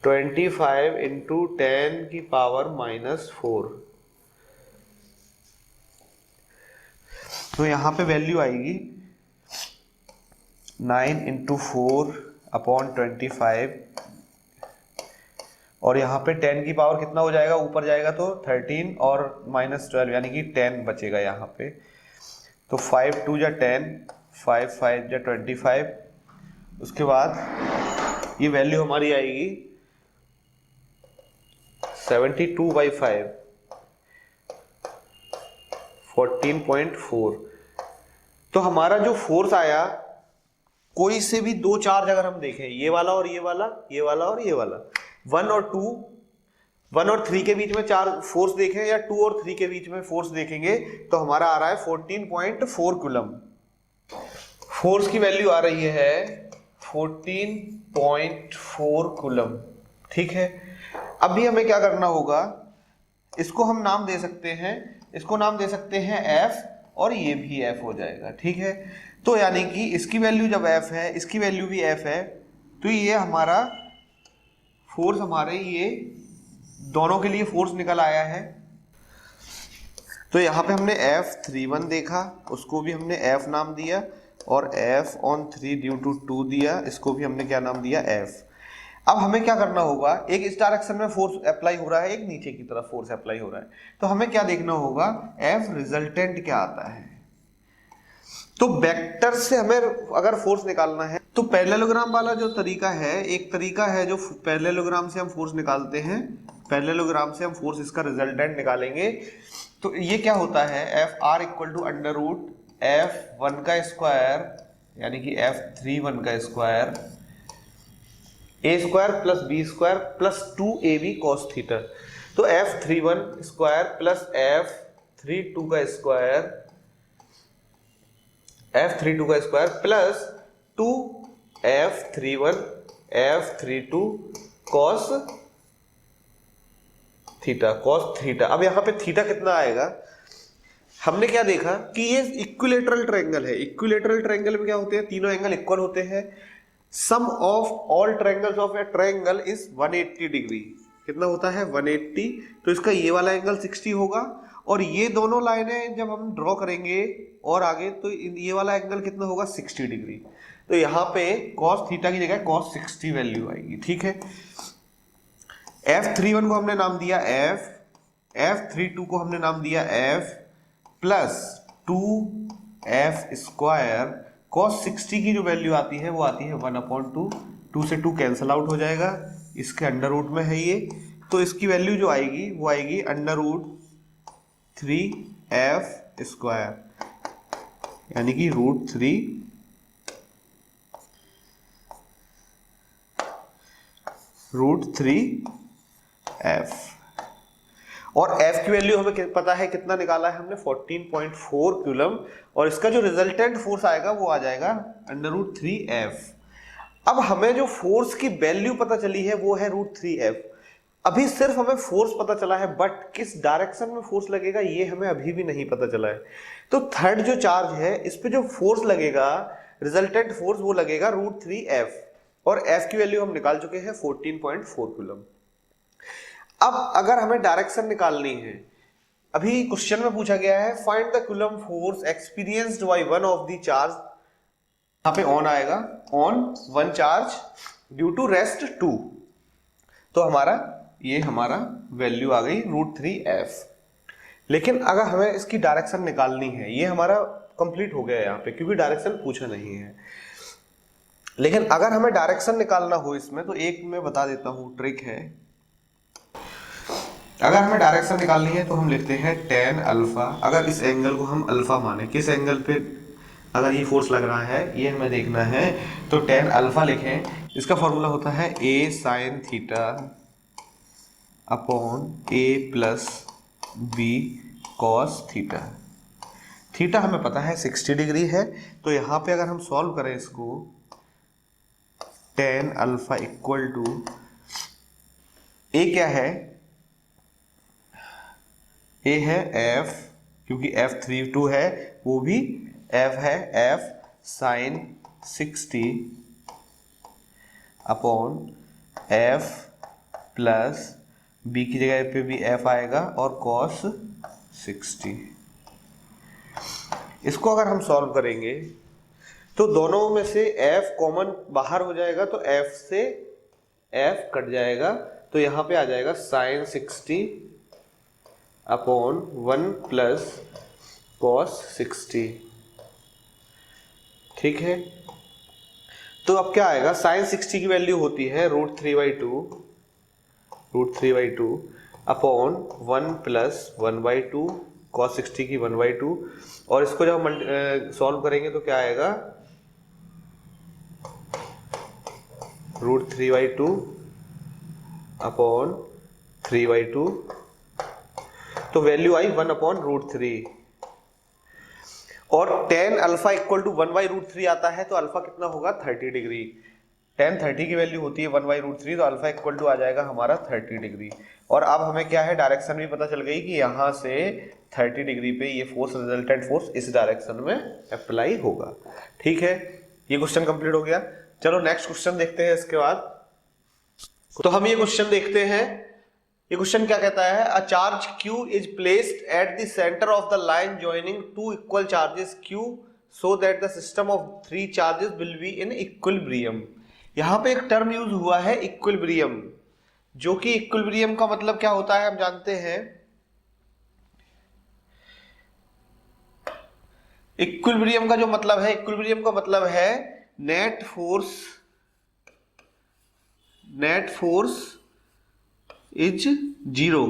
25 into 10 की पावर -4। तो यहां पे वैल्यू आएगी 9 इंटू 4 अपॉन 25 और यहाँ पे 10 की पावर कितना हो जाएगा, ऊपर जाएगा तो 13 और -12 यानी कि 10 बचेगा यहाँ पे। तो 5 2 जा 10, 5 5 जा 25। उसके बाद ये वैल्यू हमारी आएगी 72/5 14.4। तो हमारा जो फोर्स आया, कोई से भी दो चार्ज अगर हम देखें, ये वाला और ये वाला, ये वाला और ये वाला, 1 और 3 के बीच में चार फोर्स देखें या 2 और 3 के बीच में फोर्स देखेंगे तो हमारा आ रहा है 14.4 कूलम। फोर्स की वैल्यू आ रही है 14.4 कूलम, ठीक है। अभी हमें क्या करना होगा, इसको हम नाम दे सकते हैं, इसको नाम दे सकते हैं F और ये भी F हो जाएगा, ठीक है। तो यानी कि इसकी वैल्यू जब F है, इसकी वैल्यू भी F है, तो ये हमारा फोर्स, हमारे ये दोनों के लिए फोर्स निकल आया है। तो यहाँ पे हमने F31 देखा, उसको भी हमने F नाम दिया और F on 3 ड्यू टू 2 दिया, इसको भी हमने क्या नाम दिया, F। अब हमें क्या करना होगा, एक इस डायरेक्शन में फोर्स अप्लाई हो रहा है, एक नीचे की तरफ फोर्स अप्लाई हो रहा है, तो हमें क्या देखना होगा, F रिजल्टेंट क्या आता है। तो वेक्टर से हमें अगर फोर्स निकालना है तो पैरेललोग्राम वाला जो तरीका है, एक तरीका है जो पैरेललोग्राम से हम फोर्स निकालते हैं। पैरेललोग्राम से हम फोर्स इसका रिजल्टेंट निकालेंगे। तो ये क्या होता है, F R equal to under root F1 का स्क्वायर यानी कि F31 का square a square plus B square plus 2ab cos theta. तो F31 स्क्वायर प्लस F32 का square plus 2F31 F32 cos theta. अब यहाँ पे थीटा कितना आएगा, हमने क्या देखा कि ये इक्विलेटरल ट्रायंगल है। इक्विलेटरल ट्रायंगल में क्या होते हैं, तीनों एंगल इक्वल होते हैं। Sum of all triangles of a triangle is 180 degree. कितना होता है 180। तो इसका ये वाला एंगल 60 होगा और ये दोनों लाइनें जब हम ड्रॉ करेंगे और आगे तो ये वाला एंगल कितना होगा 60 डिग्री। तो यहाँ पे cos थीटा की जगह cos 60 वैल्यू आएगी। ठीक है, F31 को हमने नाम दिया F, F32 को हमने नाम दिया F plus 2F square cos 60 की जो वैल्यू आती है वो आती है 1/2। 2 से 2 कैंसल आउट हो जाएगा, इसके अंडर रूट में है ये, तो इसकी वैल्यू जो आएगी वो आएगी अंडर रूट 3F स्क्वायर यानी कि रूट थ्री F। और F की वैल्यू हमें पता है कितना निकाला है हमने 14.4 कूलम और इसका जो रिजल्टेंट फोर्स आएगा वो आ जाएगा अंडर रूट 3F। अब हमें जो फोर्स की वैल्यू पता चली है वो है रूट 3F। अभी सिर्फ हमें फोर्स पता चला है बट किस डायरेक्शन में फोर्स लगेगा ये हमें अभी भी नहीं पता चला है। तो थर्ड जो चार्ज है इस पे जो फोर्स लगेगा, रिजल्टेंट फोर्स, वो लगेगा रूट 3F और F की वैल्यू हम निकाल चुके हैं 14.4 कूलम। अब अगर हमें डायरेक्शन निकालनी है, अभी क्वेश्चन में पूछा गया है find the coulomb force experienced by one of the charge, यहाँ पे ऑन आएगा, on one charge due to rest 2। तो हमारा वैल्यू आ गई रूट 3F। लेकिन अगर हमें इसकी डायरेक्शन निकालनी है, ये हमारा कंप्लीट हो गया यहाँ पे क्योंकि डायरेक्शन पूछा नहीं है। लेकिन अगर हमें डायरेक्शन निकालना हो इसमें तो एक मैं बता देता हूँ ट्रिक है। अगर हमें डायरेक्शन निकालनी है तो हम लिखते हैं tan अल्फा। अगर इस एंगल को हम अल्फा माने, किस एंगल पे अगर ये फोर्स लग रहा है ये हमें देखना है, तो tan अल्फा लिखें। इसका फॉर्मूला होता है a sin theta upon a plus b cos theta. Theta हमें पता है 60 डिग्री है, तो यहाँ पे अगर हम सॉल्व करें इसको, tan alpha equal to a क्या है, a है f, क्योंकि F32 है वो भी f है, f sin 60 upon f plus b की जगह पे भी f आएगा और cos 60। इसको अगर हम सॉल्व करेंगे तो दोनों में से f कॉमन बाहर हो जाएगा तो f से f कट जाएगा, तो यहाँ पे आ जाएगा sin 60 अपॉन 1 प्लस cos 60। ठीक है, तो अब क्या आएगा, sin 60 की वैल्यू होती है रूट 3/2 अपॉन 1 प्लस 1/2 cos 60 की 1/2। और इसको जब हम सॉल्व करेंगे तो क्या आएगा, रूट 3/2 अपॉन 3/2। तो वैल्यू आई 1/√3 और tan अल्फा इक्वल टू 1/√3 आता है, तो अल्फा कितना होगा 30 डिग्री। tan 30 की वैल्यू होती है 1/√3, तो अल्फा इक्वल टू आ जाएगा हमारा 30 डिग्री। और अब हमें क्या है, डायरेक्शन भी पता चल गई कि यहाँ से 30 डिग्री पे ये फोर्स, रिजल्टेंट फोर्स इस डायरेक्शन में अप्लाई होगा। ठीक है, ये क्वेश्चन कंप्लीट हो गया। चलो नेक्स्ट क्वेश्चन देखते हैं इसके बाद। तो हम ये क्वेश्चन देखते हैं। ये क्वेश्चन क्या कहता है, a charge Q is placed at the centre of the line joining two equal charges Q so that the system of 3 charges will be in equilibrium. यहाँ पे एक टर्म यूज हुआ है इक्विलिब्रियम, जो कि इक्विलिब्रियम का मतलब क्या होता है हम जानते हैं। इक्विलिब्रियम का जो मतलब है, इक्विलिब्रियम का मतलब है net force is zero,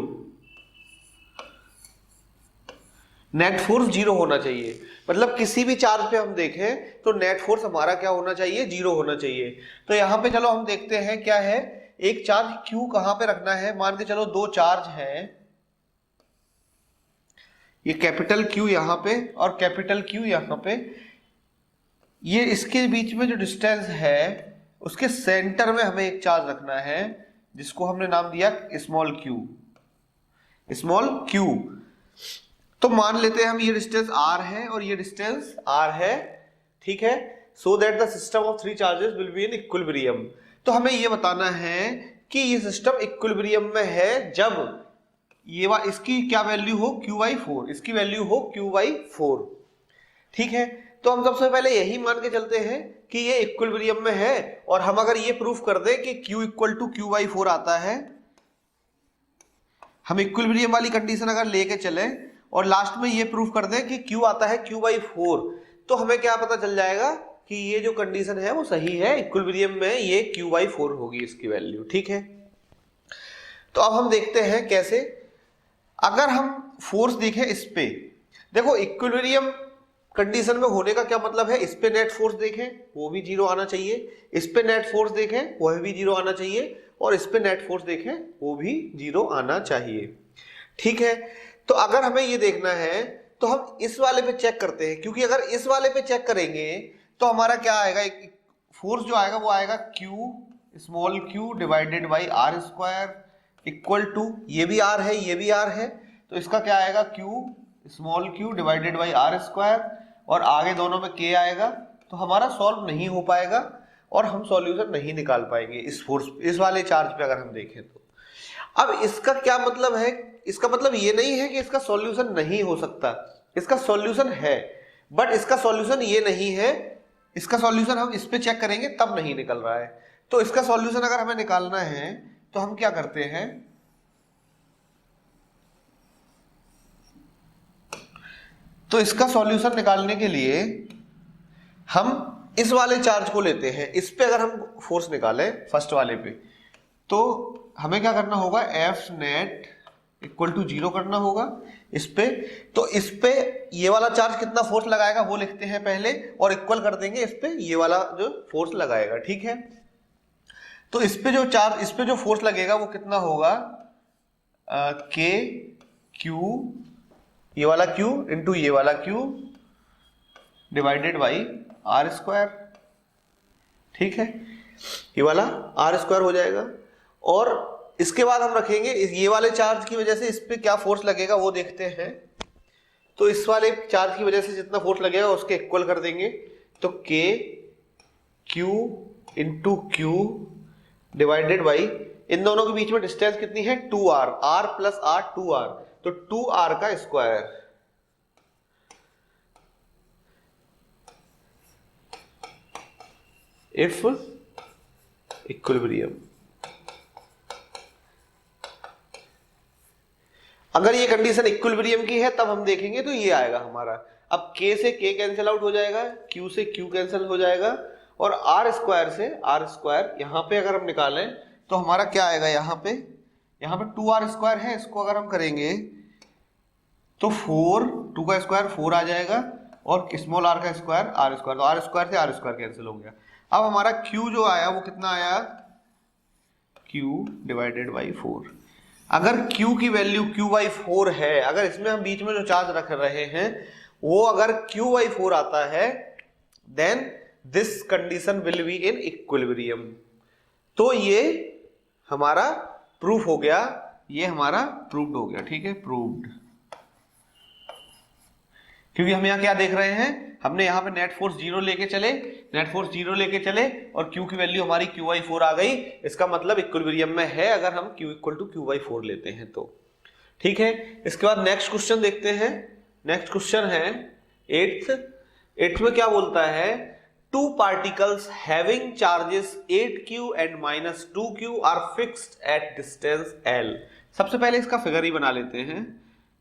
net force zero होना चाहिए। मतलब किसी भी चार्ज पे हम देखें तो नेट फोर्स हमारा क्या होना चाहिए, जीरो होना चाहिए। तो यहां पे चलो हम देखते हैं क्या है, एक चार्ज Q कहां पे रखना है। मान के चलो दो चार्ज है, ये कैपिटल Q यहां पे और कैपिटल Q यहां पे। ये इसके बीच में जो डिस्टेंस है उसके सेंटर में हमें एक चार्ज रखना है जिसको हमने नाम दिया स्मॉल q, स्मॉल q। तो मान लेते हैं हम ये डिस्टेंस r है और ये डिस्टेंस r है, ठीक है। So that the system of three charges will be in equilibrium. तो हमें ये बताना है कि ये सिस्टम इक्विलिब्रियम में है जब ये इसकी क्या वैल्यू हो, q/4, इसकी वैल्यू हो q/4, ठीक है। तो हम सबसे पहले यही मान के चलते हैं कि ये इक्विलिब्रियम में है, और हम अगर ये प्रूफ कर दें कि Q इक्वल टू q/4 आता है, हम इक्विलिब्रियम वाली कंडीशन अगर लेके चले और लास्ट में ये प्रूफ कर दें कि Q आता है q/4, तो हमें क्या पता चल जाएगा कि ये जो कंडीशन है वो सही है, इक्विलिब्रियम में ये q/4 होगी इसकी वैल्यू, ठीक है। तो अब हम देखते हैं कैसे। अगर हम फोर्स देखें इस पे, देखो इक्विलिब्रियम कंडीशन में होने का क्या मतलब है, इस पे नेट फोर्स देखें वो भी जीरो आना चाहिए, इस पे नेट फोर्स देखें वह भी जीरो आना चाहिए, और इस पे नेट फोर्स देखें वो भी जीरो आना चाहिए, ठीक है। तो अगर हमें ये देखना है तो हम इस वाले पे चेक करते हैं, क्योंकि अगर इस वाले पे चेक करेंगे तो हमारा क्या आएगा, फोर्स जो आएगा वो आएगा Q small q divided by r square equal to, ये भी r है ये भी r है, तो इसका क्या आएगा Q small q divided by r square, और आगे दोनों में k आएगा। तो हमारा सॉल्व नहीं हो पाएगा और हम सॉल्यूशन नहीं निकाल पाएंगे इस फोर्स, इस वाले चार्ज पे अगर हम देखें तो। अब इसका क्या मतलब है, इसका मतलब ये नहीं है कि इसका सॉल्यूशन नहीं हो सकता, इसका सॉल्यूशन है, बट इसका सॉल्यूशन ये नहीं है, इसका सॉल्यूशन हम इस पे चेक करेंगे तब नहीं निकल रहा है। तो इसका सॉल्यूशन अगर हमें निकालना है तो हम क्या करते हैं, तो इसका सॉल्यूशन निकालने के लिए हम इस वाले चार्ज को लेते हैं, इस पे अगर हम फोर्स निकालें फर्स्ट वाले पे, तो हमें क्या करना होगा, एफ नेट इक्वल टू 0 करना होगा इस पे। तो इस पे ये वाला चार्ज कितना फोर्स लगाएगा वो लिखते हैं पहले, और इक्वल कर देंगे इस पे ये वाला जो फोर्स लगाएगा, ठीक है। तो इस पे जो चार्ज, इस पे जो फोर्स लगेगा वो कितना होगा, के क्यू, ये वाला Q इंटू ये वाला Q divided by R square, ठीक है। ये वाला R स्क्वायर हो जाएगा, और इसके बाद हम रखेंगे ये वाले चार्ज की वजह से इस पे क्या फोर्स लगेगा वो देखते हैं। तो इस वाले चार्ज की वजह से जितना फोर्स लगेगा उसके इक्वल कर देंगे, तो K Q into Q divided by, इन दोनों के बीच में डिस्टेंस कितनी है 2R, R plus R 2R, तो 2R का स्क्वायर, इफ इक्विलिब्रियम। अगर ये कंडीशन इक्विलिब्रियम की है तब हम देखेंगे तो ये आएगा हमारा। अब K से K कैंसिल आउट हो जाएगा, Q से Q कैंसिल हो जाएगा, और R स्क्वायर से R स्क्वायर यहां पे अगर हम निकालें तो हमारा क्या आएगा, यहाँ पे 2R स्क्वायर है, इसको अगर हम करेंगे तो 4, 2 का स्क्वायर 4 आ जाएगा, और स्मॉल r का स्क्वायर R स्क्वायर, तो R स्क्वायर से R स्क्वायर कैंसिल हो गया। अब हमारा Q जो आया वो कितना आया, Q डिवाइडेड बाई 4। अगर Q की वैल्यू q/4 है, अगर इसमें हम बीच में जो चार्ज रख रहे हैं वो अगर q/4 आता है, then this condition will be in equilibrium. तो ये हमारा प्रूफ हो गया, ये हमारा प्रूव्ड हो गया, ठीक है, प्रूव्ड। क्योंकि हम यहाँ क्या देख रहे हैं, हमने यहाँ पे नेट फोर्स 0 लेके चले, नेट फोर्स 0 लेके चले, और Q की वैल्यू हमारी q/4 आ गई, इसका मतलब इक्विलिब्रियम में है अगर हम Q इक्वल टू q/4 लेते हैं तो, ठीक है। इसके बाद नेक्स्ट क्वेश्चन देखते हैं। नेक्स्ट क्वेश्चन है 8th में क्या बोलता है, two particles having charges 8q and -2q are fixed at distance L। सबसे पहले इसका फिगर ही बना लेते हैं।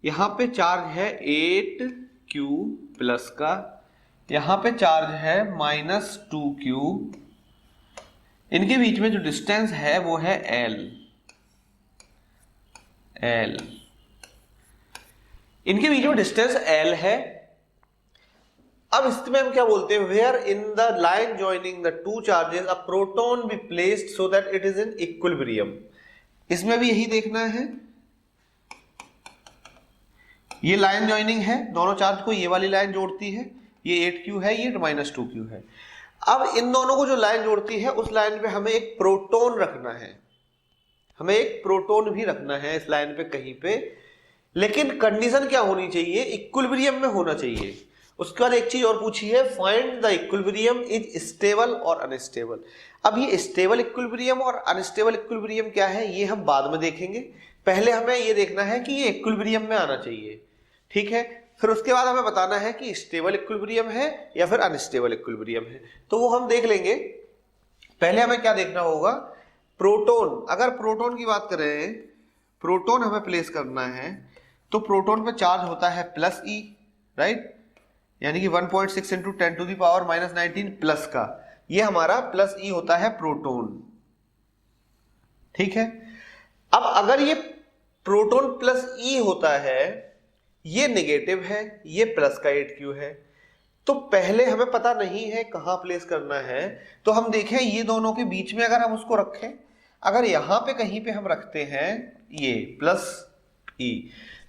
यहां पे चार्ज है 8q प्लस का, यहां पे चार्ज है -2q, इनके बीच में जो डिस्टेंस है वो है L। L, इनके बीच में डिस्टेंस L है। अब इसमें हम क्या बोलते हैं, where in the line joining the two charges a proton be placed so that it is in equilibrium. इसमें भी यही देखना है, ये लाइन ज्वाइनिंग है, दोनों चार्ज को ये वाली लाइन जोड़ती है, ये 8q है, ये -2q है। अब इन दोनों को जो लाइन जोड़ती है उस लाइन पे हमें एक प्रोटॉन रखना है, हमें एक प्रोटॉन भी रखना है इस लाइन पे कहीं पे, लेकिन कंडीशन क्या होनी चाहिए, इक्विलिब्रियम में होना चाहिए। उसके बाद एक चीज और पूछी है, find the equilibrium is stable और अनस्टेबल। अब ये स्टेबल इक्विलिब्रियम और अनस्टेबल इक्विलिब्रियम क्या है ये हम बाद में देखेंगे, पहले हमें ये देखना है कि ये इक्विलिब्रियम में आना चाहिए, ठीक है। फिर उसके बाद हमें बताना है कि स्टेबल इक्विलिब्रियम है या फिर अनस्टेबल इक्विलिब्रियम है, तो वो हम देख लेंगे। पहले हमें क्या देखना होगा, प्रोटॉन, अगर प्रोटॉन की बात करें, प्रोटॉन हमें प्लेस करना है तो प्रोटॉन पे चार्ज होता है +e, राइट, यानी कि 1.6 × 10⁻⁻19 प्लस का, ये हमारा +e होता है प्रोटॉन, ठीक है। अब अगर ये प्रोटॉन +e होता है, ये नेगेटिव है, ये प्लस का 8q है, तो पहले हमें पता नहीं है कहां प्लेस करना है, तो हम देखें ये दोनों के बीच में अगर हम उसको रखें, अगर यहां पे कहीं पे हम रखते हैं ये +e,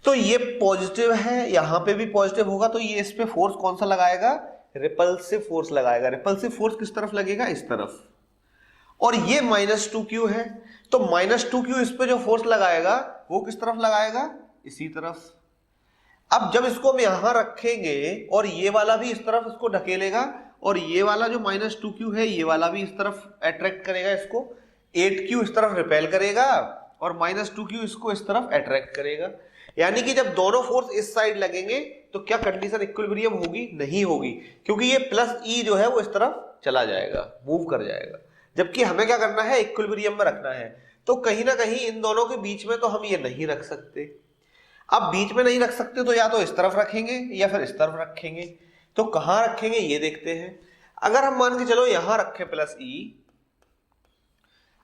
तो ये पॉजिटिव है, यहां पे भी पॉजिटिव होगा, तो ये इस पे फोर्स कौन सा लगाएगा, रिपल्सिव फोर्स लगाएगा। रिपल्सिव फोर्स किस तरफ लगेगा, इस तरफ, और ये -2q है, तो -2q इस पे जो फोर्स लगाएगा वो किस तरफ लगाएगा, इसी तरफ। अब जब इसको हम यहां रखेंगे और ये वाला भी इस तरफ इसको ढकेलेगा, और ये वाला जो -2q है ये वाला भी इस तरफ अट्रैक्ट करेगा इसको, 8q इस तरफ रिपेल करेगा और -2q इसको इस तरफ अट्रैक्ट करेगा। यानी कि जब दोनों फोर्स इस साइड लगेंगे तो क्या कंडीशन इक्विलिब्रियम होगी, नहीं होगी, क्योंकि ये +e जो है वो इस तरफ चला जाएगा, मूव कर जाएगा, जबकि हमें क्या करना है, इक्विलिब्रियम में रखना है। तो कहीं ना कहीं इन दोनों के बीच में तो हम ये नहीं रख सकते। अब बीच में नहीं रख सकते तो या तो इस तरफ रखेंगे या फिर इस तरफ रखेंगे, तो कहां रखेंगे ये देखते हैं। अगर हम मान के चलो यहां रखें +e,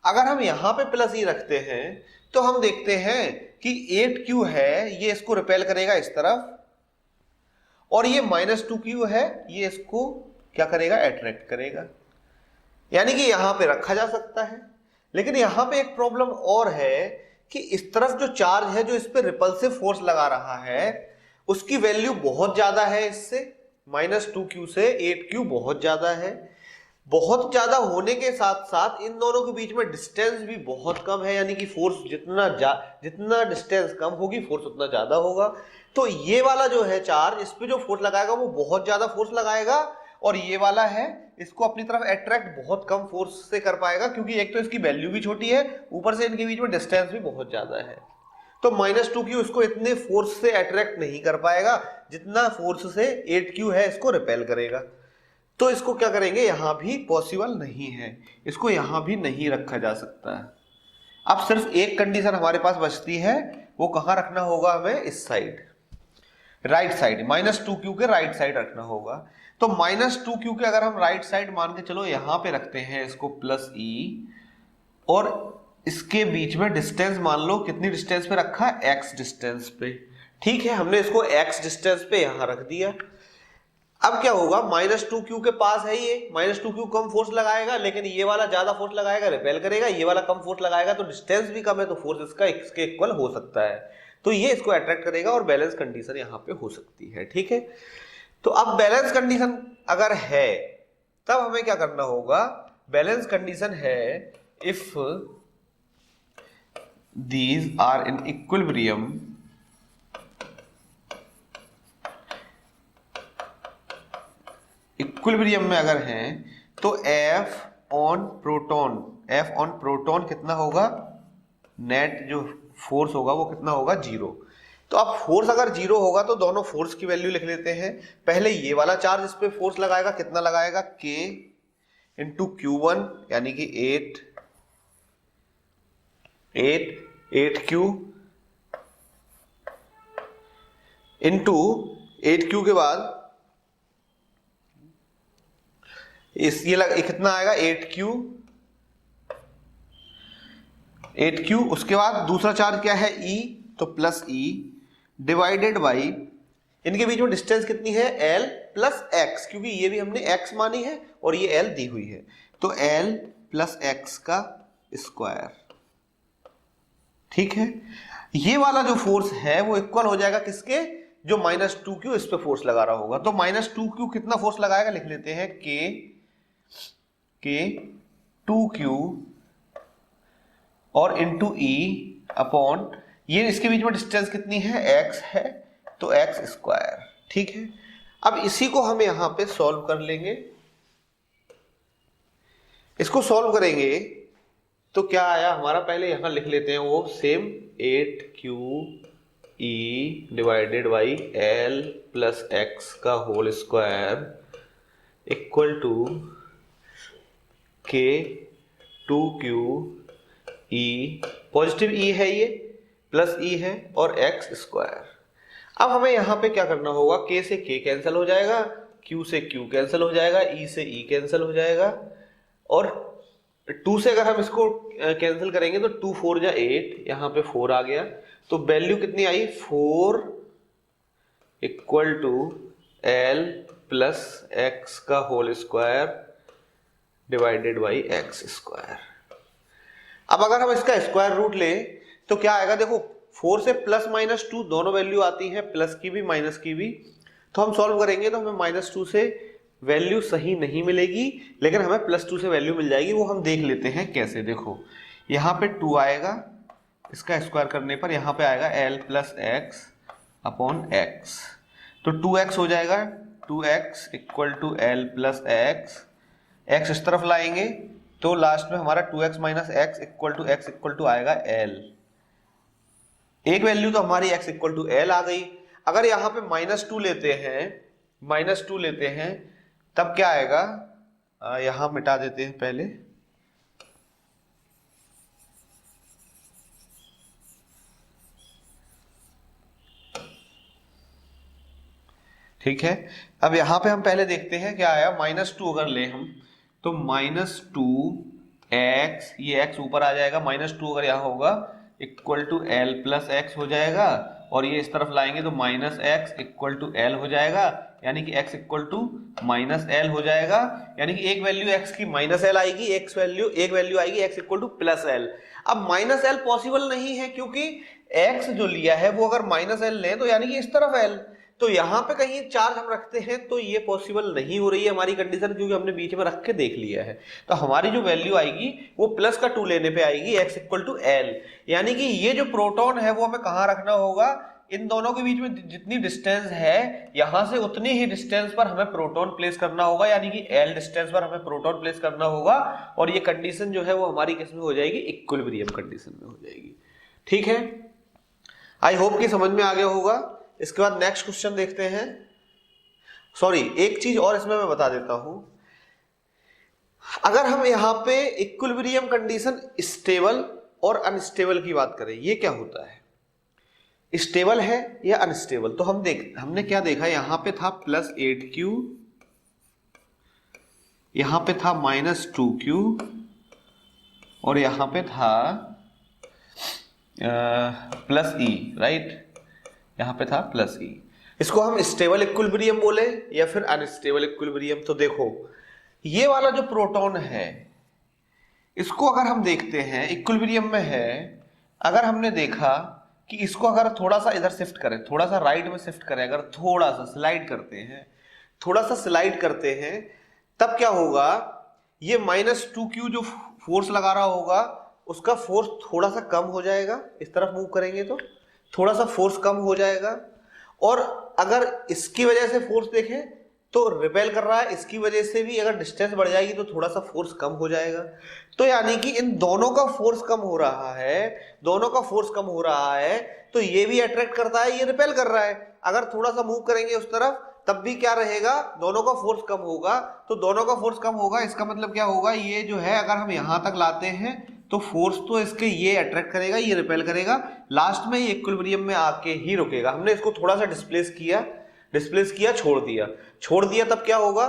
अगर हम यहां पे +e रखते हैं तो हम देखते हैं कि 8q है, ये इसको रिपेल करेगा इस तरफ, और ये -2q है, ये इसको क्या करेगा, अट्रैक्ट करेगा। यानी कि यहां पे रखा जा सकता है, लेकिन यहां पे एक प्रॉब्लम और है कि इस तरफ जो चार्ज है जो इस पे रिपल्सिव फोर्स लगा रहा है उसकी वैल्यू बहुत ज्यादा है, इससे -2q से 8q बहुत ज्यादा है। बहुत ज्यादा होने के साथ साथ इन दोनों के बीच में डिस्टेंस भी बहुत कम है, यानी कि फोर्स जितना डिस्टेंस कम होगी फोर्स उतना ज्यादा होगा। तो ये वाला जो है चार्ज, इस पे जो फोर्स लगाएगा वो बहुत ज्यादा फोर्स लगाएगा, और ये वाला है इसको अपनी तरफ अट्रैक्ट बहुत कम फोर्स से कर पाएगा, क्योंकि एक तो इसकी वैल्यू भी छोटी है, ऊपर से इनके बीच में डिस्टेंस भी बहुत ज्यादा है। तो -2q इसको इतने फोर्स से अट्रैक्ट नहीं कर पाएगा जितना फोर्स से 8q है इसको रिपेल करेगा। तो इसको क्या करेंगे, यहां भी पॉसिबल नहीं है, इसको यहां भी नहीं रखा जा सकता है। अब सिर्फ एक कंडीशन हमारे पास बचती है, वो कहां रखना होगा, हमें इस साइड, राइट साइड, -2q के राइट साइड रखना होगा। तो -2q के अगर हम राइट साइड मान के चलो यहां पे रखते हैं इसको +e, और इसके बीच में डिस्टेंस मान लो कितनी डिस्टेंस पे रखा, x डिस्टेंस पे, ठीक है, हमने इसको x डिस्टेंस पे यहां रख दिया। अब क्या होगा, -2q के पास है ये, -2q कम फोर्स लगाएगा, लेकिन ये वाला ज्यादा फोर्स लगाएगा, रिपेल करेगा, ये वाला कम फोर्स लगाएगा, तो डिस्टेंस भी कम है, तो फोर्स इसका इसके इक्वल हो सकता है, तो ये इसको अट्रैक्ट करेगा और बैलेंस कंडीशन यहाँ पे हो सकती है, ठीक है। तो अब बैलेंस कंडीशन अगर है तब हमें क्या करना होगा, बैलेंस कंडीशन है if these are in equilibrium, equilibrium में अगर हैं तो F ऑन प्रोटॉन कितना होगा, नेट जो फोर्स होगा वो कितना होगा, 0। तो अब फोर्स अगर 0 होगा तो दोनों फोर्स की वैल्यू लिख लेते हैं। पहले ये वाला चार्ज इस पे फोर्स लगाएगा, कितना लगाएगा, K × Q1, यानी कि 8q इंटू 8q के बाद ये कितना आएगा, 8q, उसके बाद दूसरा चार्ज क्या है, E, तो प्लस ई डिवाइडेड बाई, इनके बीच में डिस्टेंस कितनी है, एल प्लस एक्स, क्योंकि ये भी हमने एक्स मानी है और ये एल दी हुई है, तो एल प्लस एक्स का स्क्वायर। ठीक है, ये वाला जो फोर्स है वो इक्वल हो जाएगा किसके, जो -2q इस पे फोर्स लगा रहा होगा। तो -2q कितना फोर्स लगाएगा, लिख लेते हैं के 2q और इंटू ई अपॉन, ये इसके बीच में डिस्टेंस कितनी है, x है, तो x स्क्वायर। ठीक है, अब इसी को हम यहां पे सॉल्व कर लेंगे। इसको सॉल्व करेंगे तो क्या आया हमारा, पहले यहां लिख लेते हैं वो same, 8q E divided by L plus X का होल स्क्वायर इक्वल टू के 2q ई, पॉजिटिव ई है ये, प्लस ई है, और x स्क्वायर। अब हमें यहां पे क्या करना होगा, k से k कैंसिल हो जाएगा, q से q कैंसिल हो जाएगा, e से e कैंसिल हो जाएगा, और 2 से अगर हम इसको कैंसिल करेंगे तो 2 4 जा 8, यहाँ पे 4 आ गया, तो वैल्यू कितनी आई, 4 equal to L plus X का whole square divided by X square. अब अगर हम इसका स्क्वायर रूट लें तो क्या आएगा, देखो 4 से प्लस -2 दोनों वैल्यू आती है, प्लस की भी माइनस की भी, तो हम सॉल्व करेंगे तो हमें -2 से वैल्यू सही नहीं मिलेगी, लेकिन हमें +2 से वैल्यू मिल जाएगी। वो हम देख लेते हैं कैसे। देखो यहाँ पे 2 आएगा, इसका स्क्वायर करने पर यहाँ पे आएगा l plus X upon X, तो 2x हो जाएगा, 2x equal to l plus X, x इस तरफ लाएंगे तो लास्ट में हमारा 2x minus X equal to आएगा l। एक वैल्यू तो हमारी x इक्वल टू l आ गई। अगर यहाँ पे -2 लेते हैं तब क्या आएगा, यहां मिटा देते हैं पहले, ठीक है। अब यहां पे हम पहले देखते हैं क्या आया, -2 अगर ले हम तो -2x, ये x ऊपर आ जाएगा, -2 अगर यहां होगा equal to l plus X हो जाएगा, और ये इस तरफ लाएंगे तो -x इक्वल टू l हो जाएगा, यानी कि x इक्वल टू -l हो जाएगा, यानी कि एक वैल्यू x की -l आएगी, एक वैल्यू आएगी x इक्वल टू +l। अब -l पॉसिबल नहीं है, क्योंकि x जो लिया है वो अगर -l लें तो यानी कि इस तरफ l, तो यहां पे कहीं चार्ज हम रखते हैं तो ये पॉसिबल नहीं हो रही है हमारी कंडीशन, क्योंकि हमने बीच में रख के देख लिया है। तो हमारी जो वैल्यू आएगी वो प्लस का 2 लेने पे आएगी, x इक्वल टू l, यानी कि ये जो प्रोटॉन है वो हमें कहां रखना होगा, इन दोनों के बीच में जितनी डिस्टेंस है यहां से उतनी ही डिस्टेंस पर हमें प्रोटॉन प्लेस करना होगा, यानी कि l डिस्टेंस पर हमें प्रोटॉन प्लेस करना होगा, और ये कंडीशन जो है वो हमारी किस में हो जाएगी, इक्विलिब्रियम कंडीशन में हो जाएगी। ठीक है, आई होप कि समझ में आ गया होगा। इसके बाद नेक्स्ट क्वेश्चन देखते हैं। सॉरी, एक चीज और इसमें मैं बता देता हूं, अगर हम यहां पे इक्विलिब्रियम कंडीशन स्टेबल और अनस्टेबल की बात करें, ये क्या होता है, स्टेबल है या अनस्टेबल, तो हमने क्या देखा, यहां पे था +8q, यहां पे था -2q, और यहां पे था +e, राइट, यहां पे था +e। इसको हम स्टेबल इक्विलिब्रियम बोले या फिर अनस्टेबल इक्विलिब्रियम। तो देखो ये वाला जो प्रोटॉन है, इसको अगर हम देखते हैं इक्विलिब्रियम में है, अगर हमने देखा कि इसको अगर थोड़ा सा इधर शिफ्ट करें, थोड़ा सा राइट में शिफ्ट करें, अगर थोड़ा सा स्लाइड करते हैं, तब क्या होगा, ये -2q जो फोर्स लगा रहा होगा उसका फोर्स थोड़ा सा कम हो जाएगा, इस तरफ मूव करेंगे तो थोड़ा सा फोर्स कम हो जाएगा, और अगर इसकी वजह से फोर्स देखें तो रिपेल कर रहा है, इसकी वजह से भी अगर डिस्टेंस बढ़ जाएगी तो थोड़ा सा फोर्स कम हो जाएगा। तो यानी कि इन दोनों का फोर्स कम हो रहा है, तो ये भी अट्रैक्ट करता है, ये रिपेल कर रहा है। अगर थोड़ा सा मूव करेंगे उस तरफ तब भी क्या रहेगा, दोनों का फोर्स कम होगा, तो दोनों का फोर्स कम होगा, इसका मतलब क्या होगा, ये जो है अगर हम यहां तक लाते हैं तो फोर्स तो इसके ये अट्रैक्ट करेगा, ये रिपेल करेगा, लास्ट में ये इक्विलिब्रियम में आके ही रुकेगा। हमने इसको थोड़ा सा डिस्प्लेस किया, छोड़ दिया, तब क्या होगा,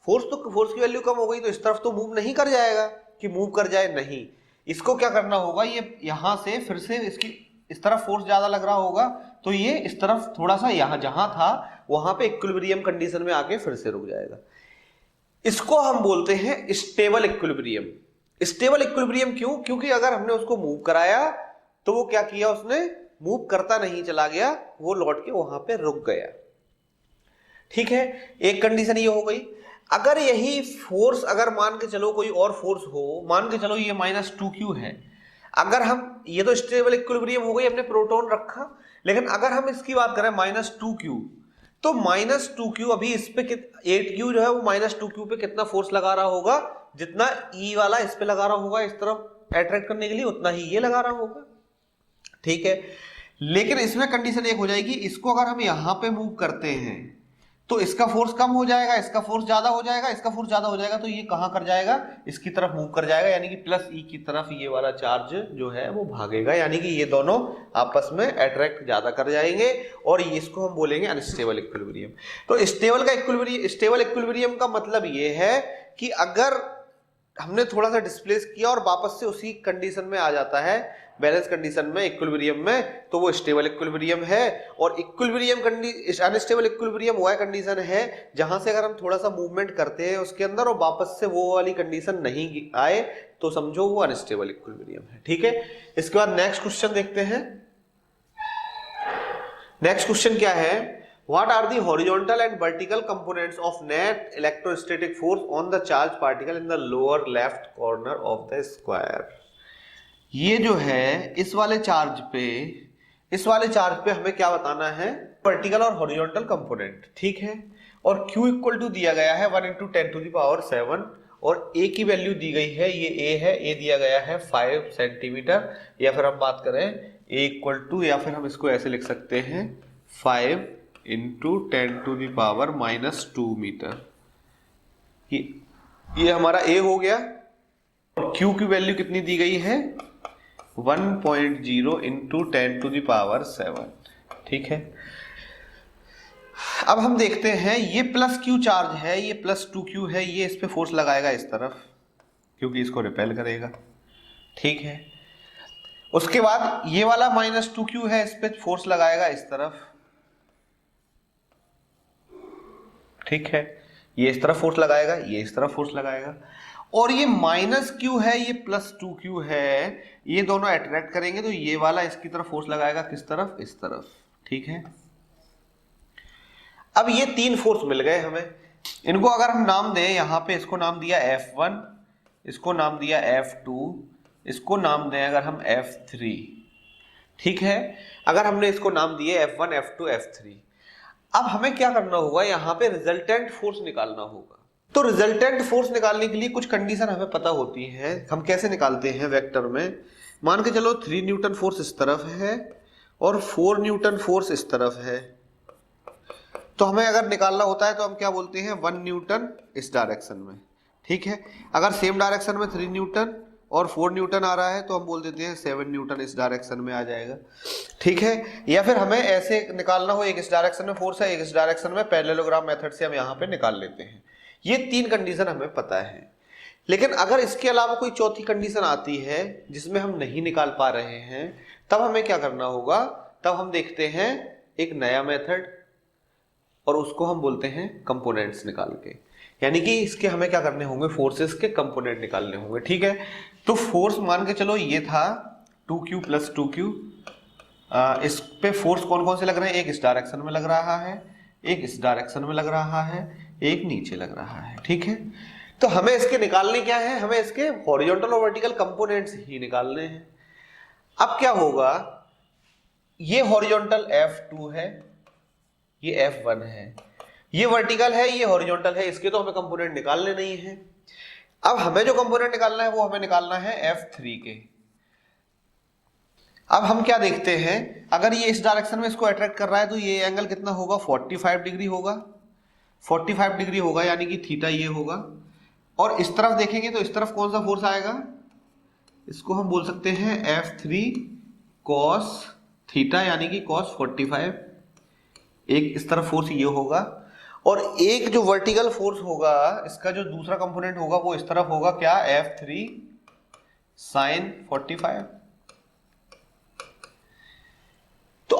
फोर्स की वैल्यू कम हो गई, तो इस तरफ तो मूव नहीं कर जाएगा कि मूव कर जाए, नहीं, इसको क्या करना होगा, ये यहां से फिर से इसकी इस तरफ फोर्स ज्यादा लग रहा होगा तो ये इस तरफ थोड़ा सा यहां जहां था वहां पे इक्विलिब्रियम कंडीशन में आके फिर से रुक जाएगा। इसको हम बोलते हैं स्टेबल इक्विलिब्रियम। स्टेबल इक्विलिब्रियम क्यों? क्योंकि अगर हमने उसको मूव कराया तो वो क्या किया, उसने मूव करता नहीं चला गया, वो लौट के वहां पे रुक गया। ठीक है, एक कंडीशन ये हो गई। अगर यही फोर्स, अगर मान के चलो कोई और फोर्स हो, मान के चलो ये -2q है, अगर हम, ये तो स्टेबल इक्विलिब्रियम हो गई, हमने प्रोटॉन रखा, लेकिन अगर हम इसकी बात करें -2q, तो -2q अभी इस पे 8q जो है वो -2q पे कितना फोर्स लगा रहा होगा, जितना E वाला इस पे लगा रहा होगा इस तरफ अट्रैक्ट करने के लिए, उतना ही ये लगा रहा होगा। ठीक है, लेकिन इसमें कंडीशन एक हो जाएगी, इसको अगर हम यहां पे मूव करते हैं तो इसका फोर्स कम हो जाएगा, इसका फोर्स ज्यादा हो जाएगा, इसका फोर्स ज्यादा हो जाएगा, तो ये कहां कर जाएगा, इसकी तरफ मूव कर जाएगा, यानी कि +E की तरफ ये वाला चार्ज जो है वो भागेगा, यानी कि ये दोनों आपस में अट्रैक्ट ज्यादा कर जाएंगे और इसको हम बोलेंगे अनस्टेबल इक्विलिब्रियम। तो स्टेबल इक्विलिब्रियम का मतलब ये है कि अगर हमने थोड़ा सा डिस्प्लेस किया और वापस से उसी कंडीशन में आ जाता है, बैलेंस कंडीशन में, इक्विलिब्रियम में, तो वो स्टेबल इक्विलिब्रियम है। और इक्विलिब्रियम अनस्टेबल इक्विलिब्रियम वो कंडीशन है जहां से अगर हम थोड़ा सा मूवमेंट करते हैं उसके अंदर और वापस से वो वाली कंडीशन नहीं आए तो समझो वो अनस्टेबल इक्विलिब्रियम है। ठीक है, इसके बाद नेक्स्ट क्वेश्चन देखते हैं। नेक्स्ट क्वेश्चन क्या है, What are the horizontal and vertical components of net electrostatic force on the charged particle in the lower left corner of the square? ये जो है इस वाले चार्ज पे हमें क्या बताना है, वर्टिकल और हॉरिजॉन्टल कंपोनेंट। ठीक है, और Q इक्वल टू दिया गया है 1 × 10⁻7 और A की वैल्यू दी गई है, ये A है, A दिया गया है 5 सेंटीमीटर, या फिर हम बात करें A इक्वल टू, या फिर हम इसको ऐसे लिख सकते हैं 5 × 10⁻⁻2 मीटर। ये हमारा A हो गया। Q की वैल्यू कितनी दी गई है, 1.0 × 10⁻7। ठीक है, अब हम देखते हैं, ये +Q चार्ज है, ये +2Q है, ये इस पे फोर्स लगाएगा इस तरफ क्योंकि इसको रिपेल करेगा। ठीक है, उसके बाद ये वाला -2Q है, इस पे फोर्स लगाएगा इस तरफ। ठीक है, ये इस तरफ फोर्स लगाएगा, ये इस तरफ फोर्स लगाएगा, और ये -Q है, ये +2Q है, ये दोनों अट्रैक्ट करेंगे तो ये वाला इसकी तरफ फोर्स लगाएगा, किस तरफ, इस तरफ। ठीक है, अब ये 3 फोर्स मिल गए हमें, इनको अगर हम नाम दें, यहां पे इसको नाम दिया F1, इसको नाम दिया F2, इसको नाम दें अगर हम F3। ठीक है, अगर हमने इसको नाम दिए F1, F2, F3, अब हमें क्या करना होगा, यहां पे रिजल्टेंट फोर्स निकालना होगा। तो रिजल्टेंट फोर्स निकालने के लिए कुछ कंडीशन हमें पता होती है। हम कैसे निकालते हैं, वेक्टर में मान के चलो 3 न्यूटन फोर्स इस तरफ है और 4 न्यूटन फोर्स इस तरफ है, तो हमें अगर निकालना होता है तो हम क्या बोलते हैं, 1 न्यूटन इस डायरेक्शन में। ठीक है, अगर सेम डायरेक्शन में 3 न्यूटन और 4 न्यूटन आ रहा है तो हम बोल देते हैं 7 न्यूटन इस डायरेक्शन में आ जाएगा। ठीक है, या फिर हमें ऐसे निकालना हो, एक इस डायरेक्शन में फोर्स है, एक इस डायरेक्शन में, पैरेललोग्राम मेथड से हम यहाँ पे निकाल लेते हैं। ये 3 कंडीशन हमें पता है, लेकिन अगर इसके अलावा कोई चौथी कंडीशन आती है जिसमें हम नहीं निकाल पा रहे हैं, तब हमें क्या करना होगा, तब हम देखते हैं एक नया मेथड और उसको हम बोलते हैं कंपोनेंट्स निकाल के, यानी कि इसके हमें क्या करने होंगे, फोर्सेस के कंपोनेंट निकालने होंगे। ठीक है, तो फोर्स मान के चलो ये था 2Q + 2Q, इस पे फोर्स कौन कौन से लग रहे हैं, एक इस डायरेक्शन में लग रहा है, एक इस डायरेक्शन में लग रहा है, एक नीचे लग रहा है। ठीक है, तो हमें इसके निकालने क्या है, हमें इसके हॉरिजॉन्टल और वर्टिकल कंपोनेंट्स ही निकालने हैं। अब क्या होगा, ये हॉरिजॉन्टल F2 है, ये F1 है, ये वर्टिकल है, ये हॉरिजॉन्टल है, इसके तो हमें कंपोनेंट निकालने नहीं है। अब हमें जो कंपोनेंट निकालना है वो हमें निकालना है F3 के। अब हम क्या देखते हैं, अगर ये इस डायरेक्शन में इसको अट्रैक्ट कर रहा है तो ये एंगल कितना होगा, 45 डिग्री होगा, 45 डिग्री होगा, यानी कि थीटा ये होगा। और इस तरफ देखेंगे तो इस तरफ कौन सा फोर्स आएगा, इसको हम बोल सकते हैं F3 cos थीटा, यानी कि cos 45। एक इस तरफ फोर्स ये होगा और एक जो वर्टिकल फोर्स होगा, इसका जो दूसरा कंपोनेंट होगा वो इस तरफ होगा, क्या, F3 sin 45।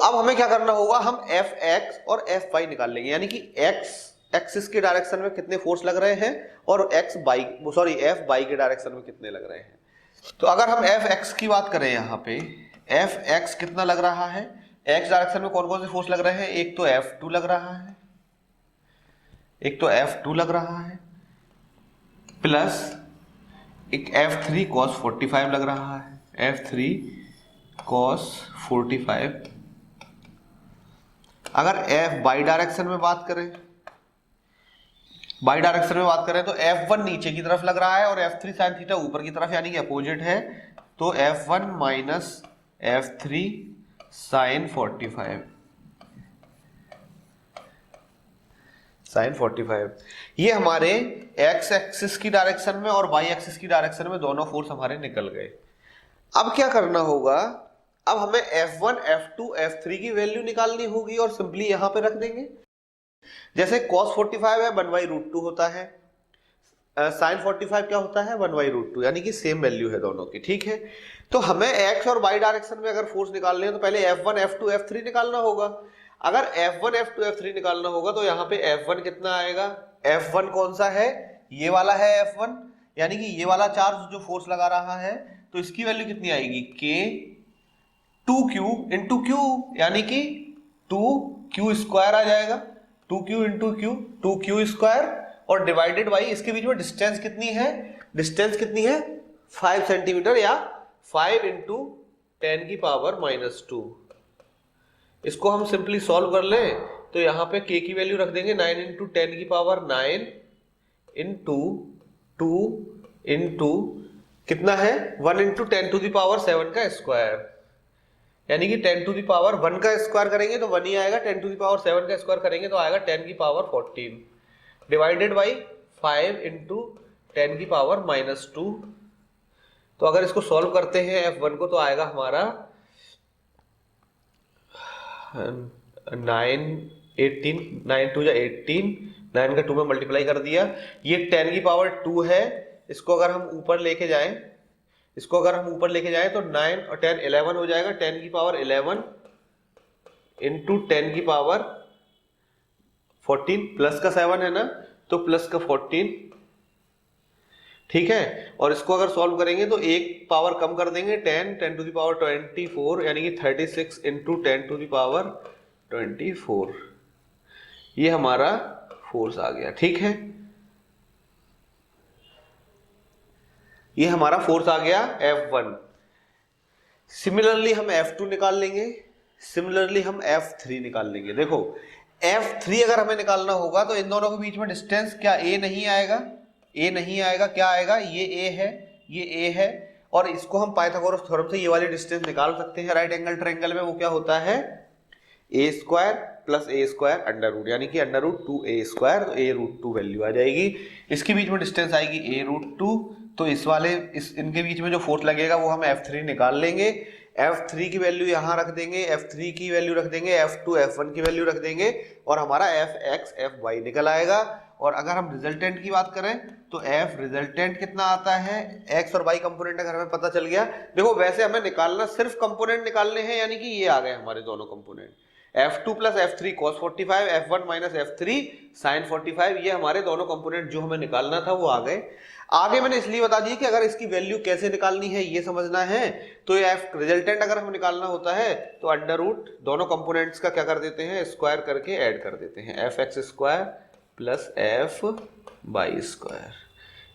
अब हमें क्या करना होगा, हम एफ एक्स और एफ वाई निकाल लेंगे, यानी कि एक्स एक्सिस के डायरेक्शन में कितने फोर्स लग रहे हैं और एक्स बाई एफ बाई के डायरेक्शन में कितने लग रहे हैं। तो अगर हम एफ एक्स की बात करें, यहाँ पे एफ एक्स कितना लग रहा है, एक्स डायरेक्शन में कौन कौन से फोर्स लग रहे हैं, एक तो F2 लग रहा है, एक तो F2 लग रहा है, प्लस एक F3 cos 45 लग रहा है, F3 cos 45। अगर F बाई डायरेक्शन में बात करें, तो F1 नीचे की तरफ लग रहा है और F3 sin थीटा ऊपर की तरफ, यानी कि अपोजिट है, तो F1 माइनस F3 sin 45 ये हमारे x एक्सिस की डायरेक्शन में और y एक्सिस की डायरेक्शन में दोनों फोर्स हमारे निकल गए। अब क्या करना होगा, अब हमें F1, F2, F3 की वैल्यू निकालनी होगी और सिंपली यहां पे रख देंगे। जैसे cos 45 है 1/√2 होता है, sin 45 क्या होता है 1/√2, यानी कि सेम वैल्यू है दोनों की, ठीक है। तो हमें x और y डायरेक्शन में अगर फोर्स निकालने हैं तो पहले F1, F2, F3 निकालना होगा। अगर F1, F2, F3 निकालना होगा तो यहाँ पे F1 कितना आएगा, F1 कौन सा है, ये वाला है F1, यानी कि ये वाला चार्ज जो फोर्स लगा रहा है, तो इसकी वैल्यू कितनी आएगी, K 2Q इंटू Q, यानी कि 2Q स्क्वायर आ जाएगा, 2Q into Q, 2Q square, और डिवाइडेड बाई इसके बीच में डिस्टेंस कितनी है 5 सेंटीमीटर, या 5 इंटू 10 की पावर -2। इसको हम सिंपली सॉल्व कर लें तो यहाँ पे k की वैल्यू रख देंगे 9 इंटू 10 की पावर 9 इंटू 2 इंटू कितना है 1 इंटू 10 टू द पावर 7 का स्क्वायर, यानी कि 10 टू द पावर 1 का स्क्वायर करेंगे तो 1 ही आएगा, 10 टू द पावर 7 का स्क्वायर करेंगे तो आएगा 10 की पावर 14, डिवाइडेड बाई 5 इंटू 10 की पावर -2। तो अगर इसको सॉल्व करते हैं F1 को तो आएगा हमारा 9 टू 18, 9 का 2 में मल्टीप्लाई कर दिया, ये 10 की पावर 2 है, इसको अगर हम ऊपर लेके जाएं तो 9 और 10 11 हो जाएगा, 10 की पावर 11 इंटू 10 की पावर 14, प्लस का 7 है ना तो प्लस का 14, ठीक है। और इसको अगर सॉल्व करेंगे तो एक पावर कम कर देंगे, 10 टू द पावर 24, यानी कि 36 इंटू 10 टू द पावर 24, ये हमारा फोर्स आ गया, ठीक है। ये हमारा फोर्स आ गया F1। सिमिलरली हम F2 निकाल लेंगे, सिमिलरली हम F3 निकाल लेंगे। देखो F3 अगर हमें निकालना होगा तो इन दोनों के बीच में डिस्टेंस क्या A नहीं आएगा, क्या आएगा, ये A है, ये A है, और इसको हम पाइथागोरस थ्योरम से ये वाली डिस्टेंस निकाल सकते हैं राइट एंगल ट्रायंगल में। वो क्या होता है A square plus A square under root, यानी कि अंडर रूट 2A स्क्वायर, तो A√2 वैल्यू आ जाएगी। इसके बीच में डिस्टेंस आएगी A√2, तो इनके बीच में जो फोर्स लगेगा वो हम F3 निकाल लेंगे। F3 की वैल्यू यहाँ रख देंगे, F3 की वैल्यू रख देंगे, F2 F1 की वैल्यू रख देंगे, और हमारा Fx Fy निकल आएगा। और अगर हम रिजल्टेंट की बात करें तो F रिजल्टेंट कितना आता है, x और y कंपोनेंट अगर हमें पता चल गया। देखो वैसे हमें निकालना सिर्फ कंपोनेंट निकालने हैं, यानी कि ये आ गए हमारे दोनों component, F2 plus F3 cos 45, F1 minus F3 sin 45, ये हमारे दोनों कंपोनेंट जो हमें निकालना था वो आ गए। आगे मैंने इसलिए बता दिया कि अगर इसकी वैल्यू कैसे निकालनी है ये समझना है, तो ये F रिजल्टेंट अगर हमें निकालना होता है तो अंडर रूट दोनों कंपोनेंट्स का क्या कर देते हैं, स्क्वायर करके ऐड कर देते हैं, Fx square plus Fy square,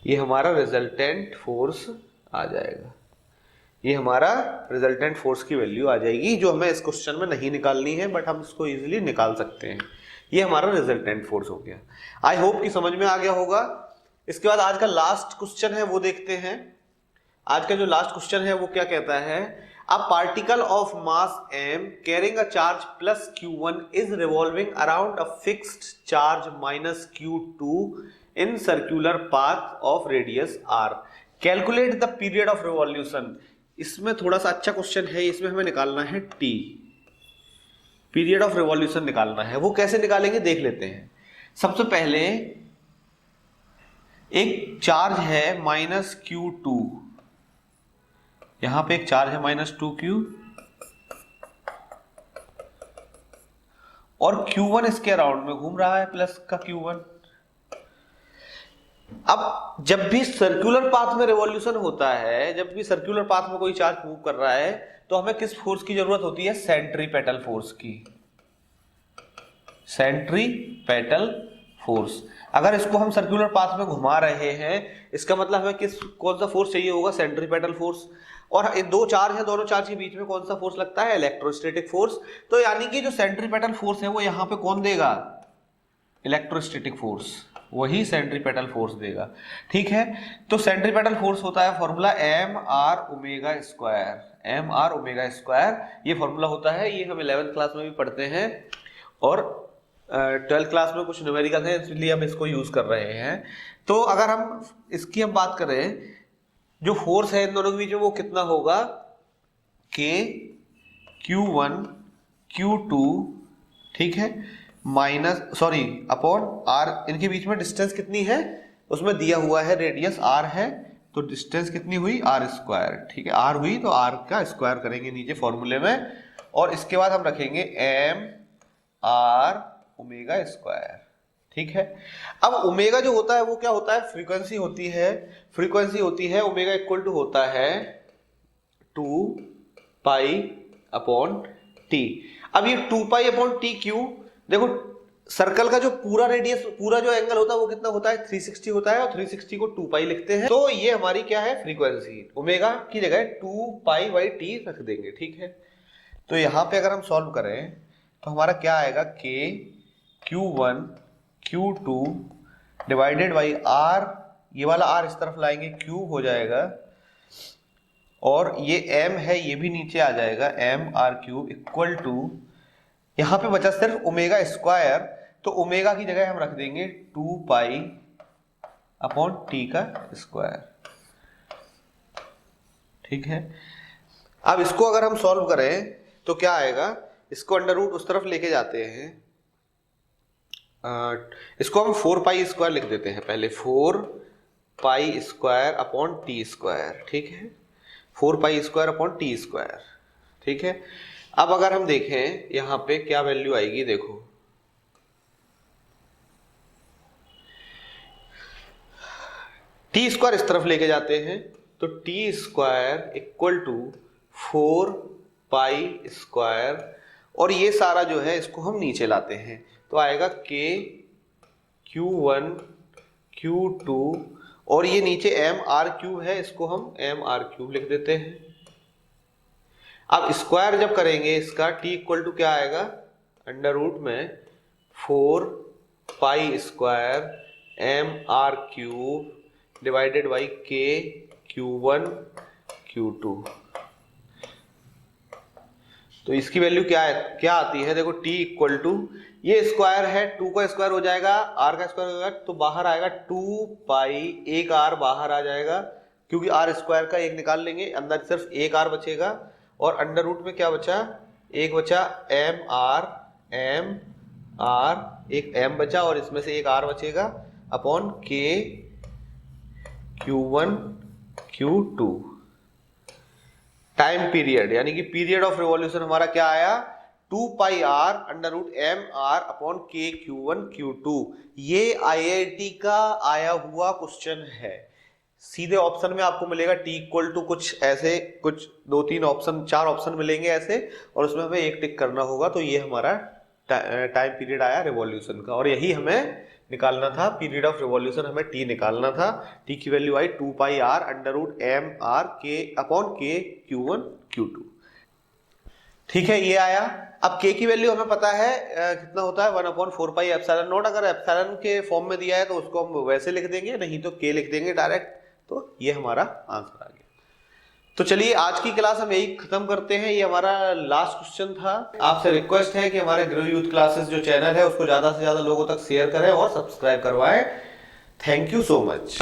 ये हमारा रिजल्टेंट फोर्स आ जाएगा। ये हमारा रिजल्टेंट फोर्स की वैल्यू आ जाएगी, जो हमें इस क्वेश्चन में नहीं निकालनी है बट हम इसको इजीली निकाल सकते हैं। ये हमारा रिजल्टेंट फोर्स हो गया। आई होप कि समझ में आ गया होगा। इसके बाद आज का लास्ट क्वेश्चन है वो देखते हैं। आज का जो लास्ट क्वेश्चन है वो क्या कहता है, a particle of mass m carrying a charge plus q1 is revolving around a fixed charge minus q2 in circular path of radius r, calculate the period of revolution. इसमें थोड़ा सा अच्छा question है, इसमें हमें निकालना है t, पीरियड ऑफ रिवॉल्यूशन निकालना है। वो कैसे निकालेंगे देख लेते हैं। सबसे पहले एक चार्ज है -q2, यहां पे एक चार्ज है -2q, और Q1 इसके अराउंड में घूम रहा है, प्लस का Q1। अब जब भी सर्कुलर पाथ में रिवॉल्यूशन होता है, जब भी सर्कुलर पाथ में कोई चार्ज मूव कर रहा है, तो हमें किस फोर्स की जरूरत होती है? सेंट्रीपेटल फोर्स की। Centripetal force. अगर इसको हम सर्कुलर पाथ में घुमा रहे हैं, इसका मतलब हमें कौन सा फोर्स चाहिए होगा? Centripetal force. और दो चार्ज है, दोनों चार्ज के बीच में कौन सा फोर्स लगता है? Electrostatic force. तो यानी कि जो सेंट्रीपेटल फोर्स है वो यहाँ पे कौन देगा? इलेक्ट्रोस्टैटिक फोर्स, वही सेंट्रीपेटल फोर्स देगा। ठीक है, तो सेंट्रीपेटल फोर्स होता है formula M R omega square. M R omega square ये फॉर्मूला होता है, ये हम 11th क्लास में भी पढ़ते हैं और 12th क्लास में कुछ न्यूमेरिकल है, इसलिए हम इसको यूज कर रहे हैं। तो अगर हम इसकी हम बात करें, जो फोर्स है इन दोनों के बीच में वो कितना होगा? के Q1 Q2, ठीक है, अपॉन आर। इनके बीच में डिस्टेंस कितनी है? उसमें दिया हुआ है रेडियस आर है, तो डिस्टेंस कितनी हुई? R square. ठीक है, आर हुई तो आर का स्क्वायर करेंगे नीचे फॉर्मूले में, और इसके बाद हम रखेंगे एम आर ओमेगा स्क्वायर। ठीक है, अब ओमेगा जो होता है वो क्या होता है? फ्रीक्वेंसी होती है। फ्रीक्वेंसी होती है ओमेगा इक्वल टू होता है 2 पाई अपॉन टी। अब ये 2 पाई अपॉन टी क्यों? देखो, सर्कल का जो पूरा रेडियस, पूरा जो एंगल होता है वो कितना होता है? 360 होता है, और 360 को 2 पाई लिखते हैं। तो ये हमारी क्या है? फ्रीक्वेंसी। ओमेगा की जगह 2 पाई बाई टी रख देंगे। ठीक है, तो यहां पे अगर हम सॉल्व करें तो हमारा क्या आएगा? के Q1 Q2 divided by are, ये वाला आर इस तरफ लाएंगे, क्यूब हो जाएगा, और ये m है ये भी नीचे आ जाएगा, M R cube equal to, यहां पे बचा सिर्फ ओमेगा स्क्वायर, तो ओमेगा की जगह हम रख देंगे 2 पाई अपॉन टी का स्क्वायर। ठीक है, अब इसको अगर हम सॉल्व करें तो क्या आएगा? इसको अंडर रूट उस तरफ लेके जाते हैं, इसको हम 4 पाई स्क्वायर लिख देते हैं पहले, 4 pi square upon T square. ठीक है, 4 pi square upon T square. ठीक है, अब अगर हम देखें यहां पे क्या वैल्यू आएगी, देखो टी स्क्वायर इस तरफ लेके जाते हैं, तो T square equal to 4 pi square, और ये सारा जो है इसको हम नीचे लाते हैं, तो आएगा के Q1 Q2, और ये नीचे एम आर क्यूब है, इसको हम एम आर क्यूब लिख देते हैं। अब स्क्वायर जब करेंगे इसका, टी इक्वल टू क्या आएगा? अंडर रूट में 4 pi square M R cube divided by K Q1 Q2। तो इसकी वैल्यू क्या आती है? देखो, t इक्वल टू, ये स्क्वायर है, 2 का स्क्वायर हो जाएगा, r का स्क्वायर हो जाएगा, तो बाहर आएगा 2 पाई, एक r बाहर आ जाएगा, क्योंकि r स्क्वायर का एक निकाल लेंगे, अंदर सिर्फ एक r बचेगा, और अंडर रूट में क्या बचा? एक बचा, एम आर, एक m बचा, और इसमें से एक r बचेगा, upon K Q1 Q2। Time period यानी कि पीरियड ऑफ रिवॉल्यूशन हमारा क्या आया? 2 pi R under root M R upon K Q1 Q2। ये IIT का आया हुआ क्वेश्चन है। सीधे ऑप्शन में आपको मिलेगा t इक्वल टू कुछ ऐसे, कुछ 2-3 ऑप्शन, 4 ऑप्शन मिलेंगे ऐसे, और उसमें हमें एक टिक करना होगा। तो ये हमारा टाइम पीरियड आया रिवॉल्यूशन का, और यही हमें निकालना था, पीरियड ऑफ रिवॉल्यूशन हमें t निकालना था। t की वैल्यू आई 2 pi R under root M R K upon K Q1 Q2। ठीक है, ये आया। अब k की वैल्यू हमें पता है कितना होता है, 1/4 पाई एप्सिलॉन नॉट। अगर एप्सिलॉन के फॉर्म में दिया है तो उसको हम वैसे लिख देंगे, नहीं तो k लिख देंगे डायरेक्ट। तो ये हमारा आंसर आ गया। तो चलिए आज की क्लास हम यही खत्म करते हैं, ये हमारा लास्ट क्वेश्चन था। आपसे रिक्वेस्ट है कि हमारे ग्रो यूथ क्लासेस जो चैनल है उसको ज्यादा से ज्यादा लोगों तक शेयर करें और सब्सक्राइब करवाएं। Thank you so much.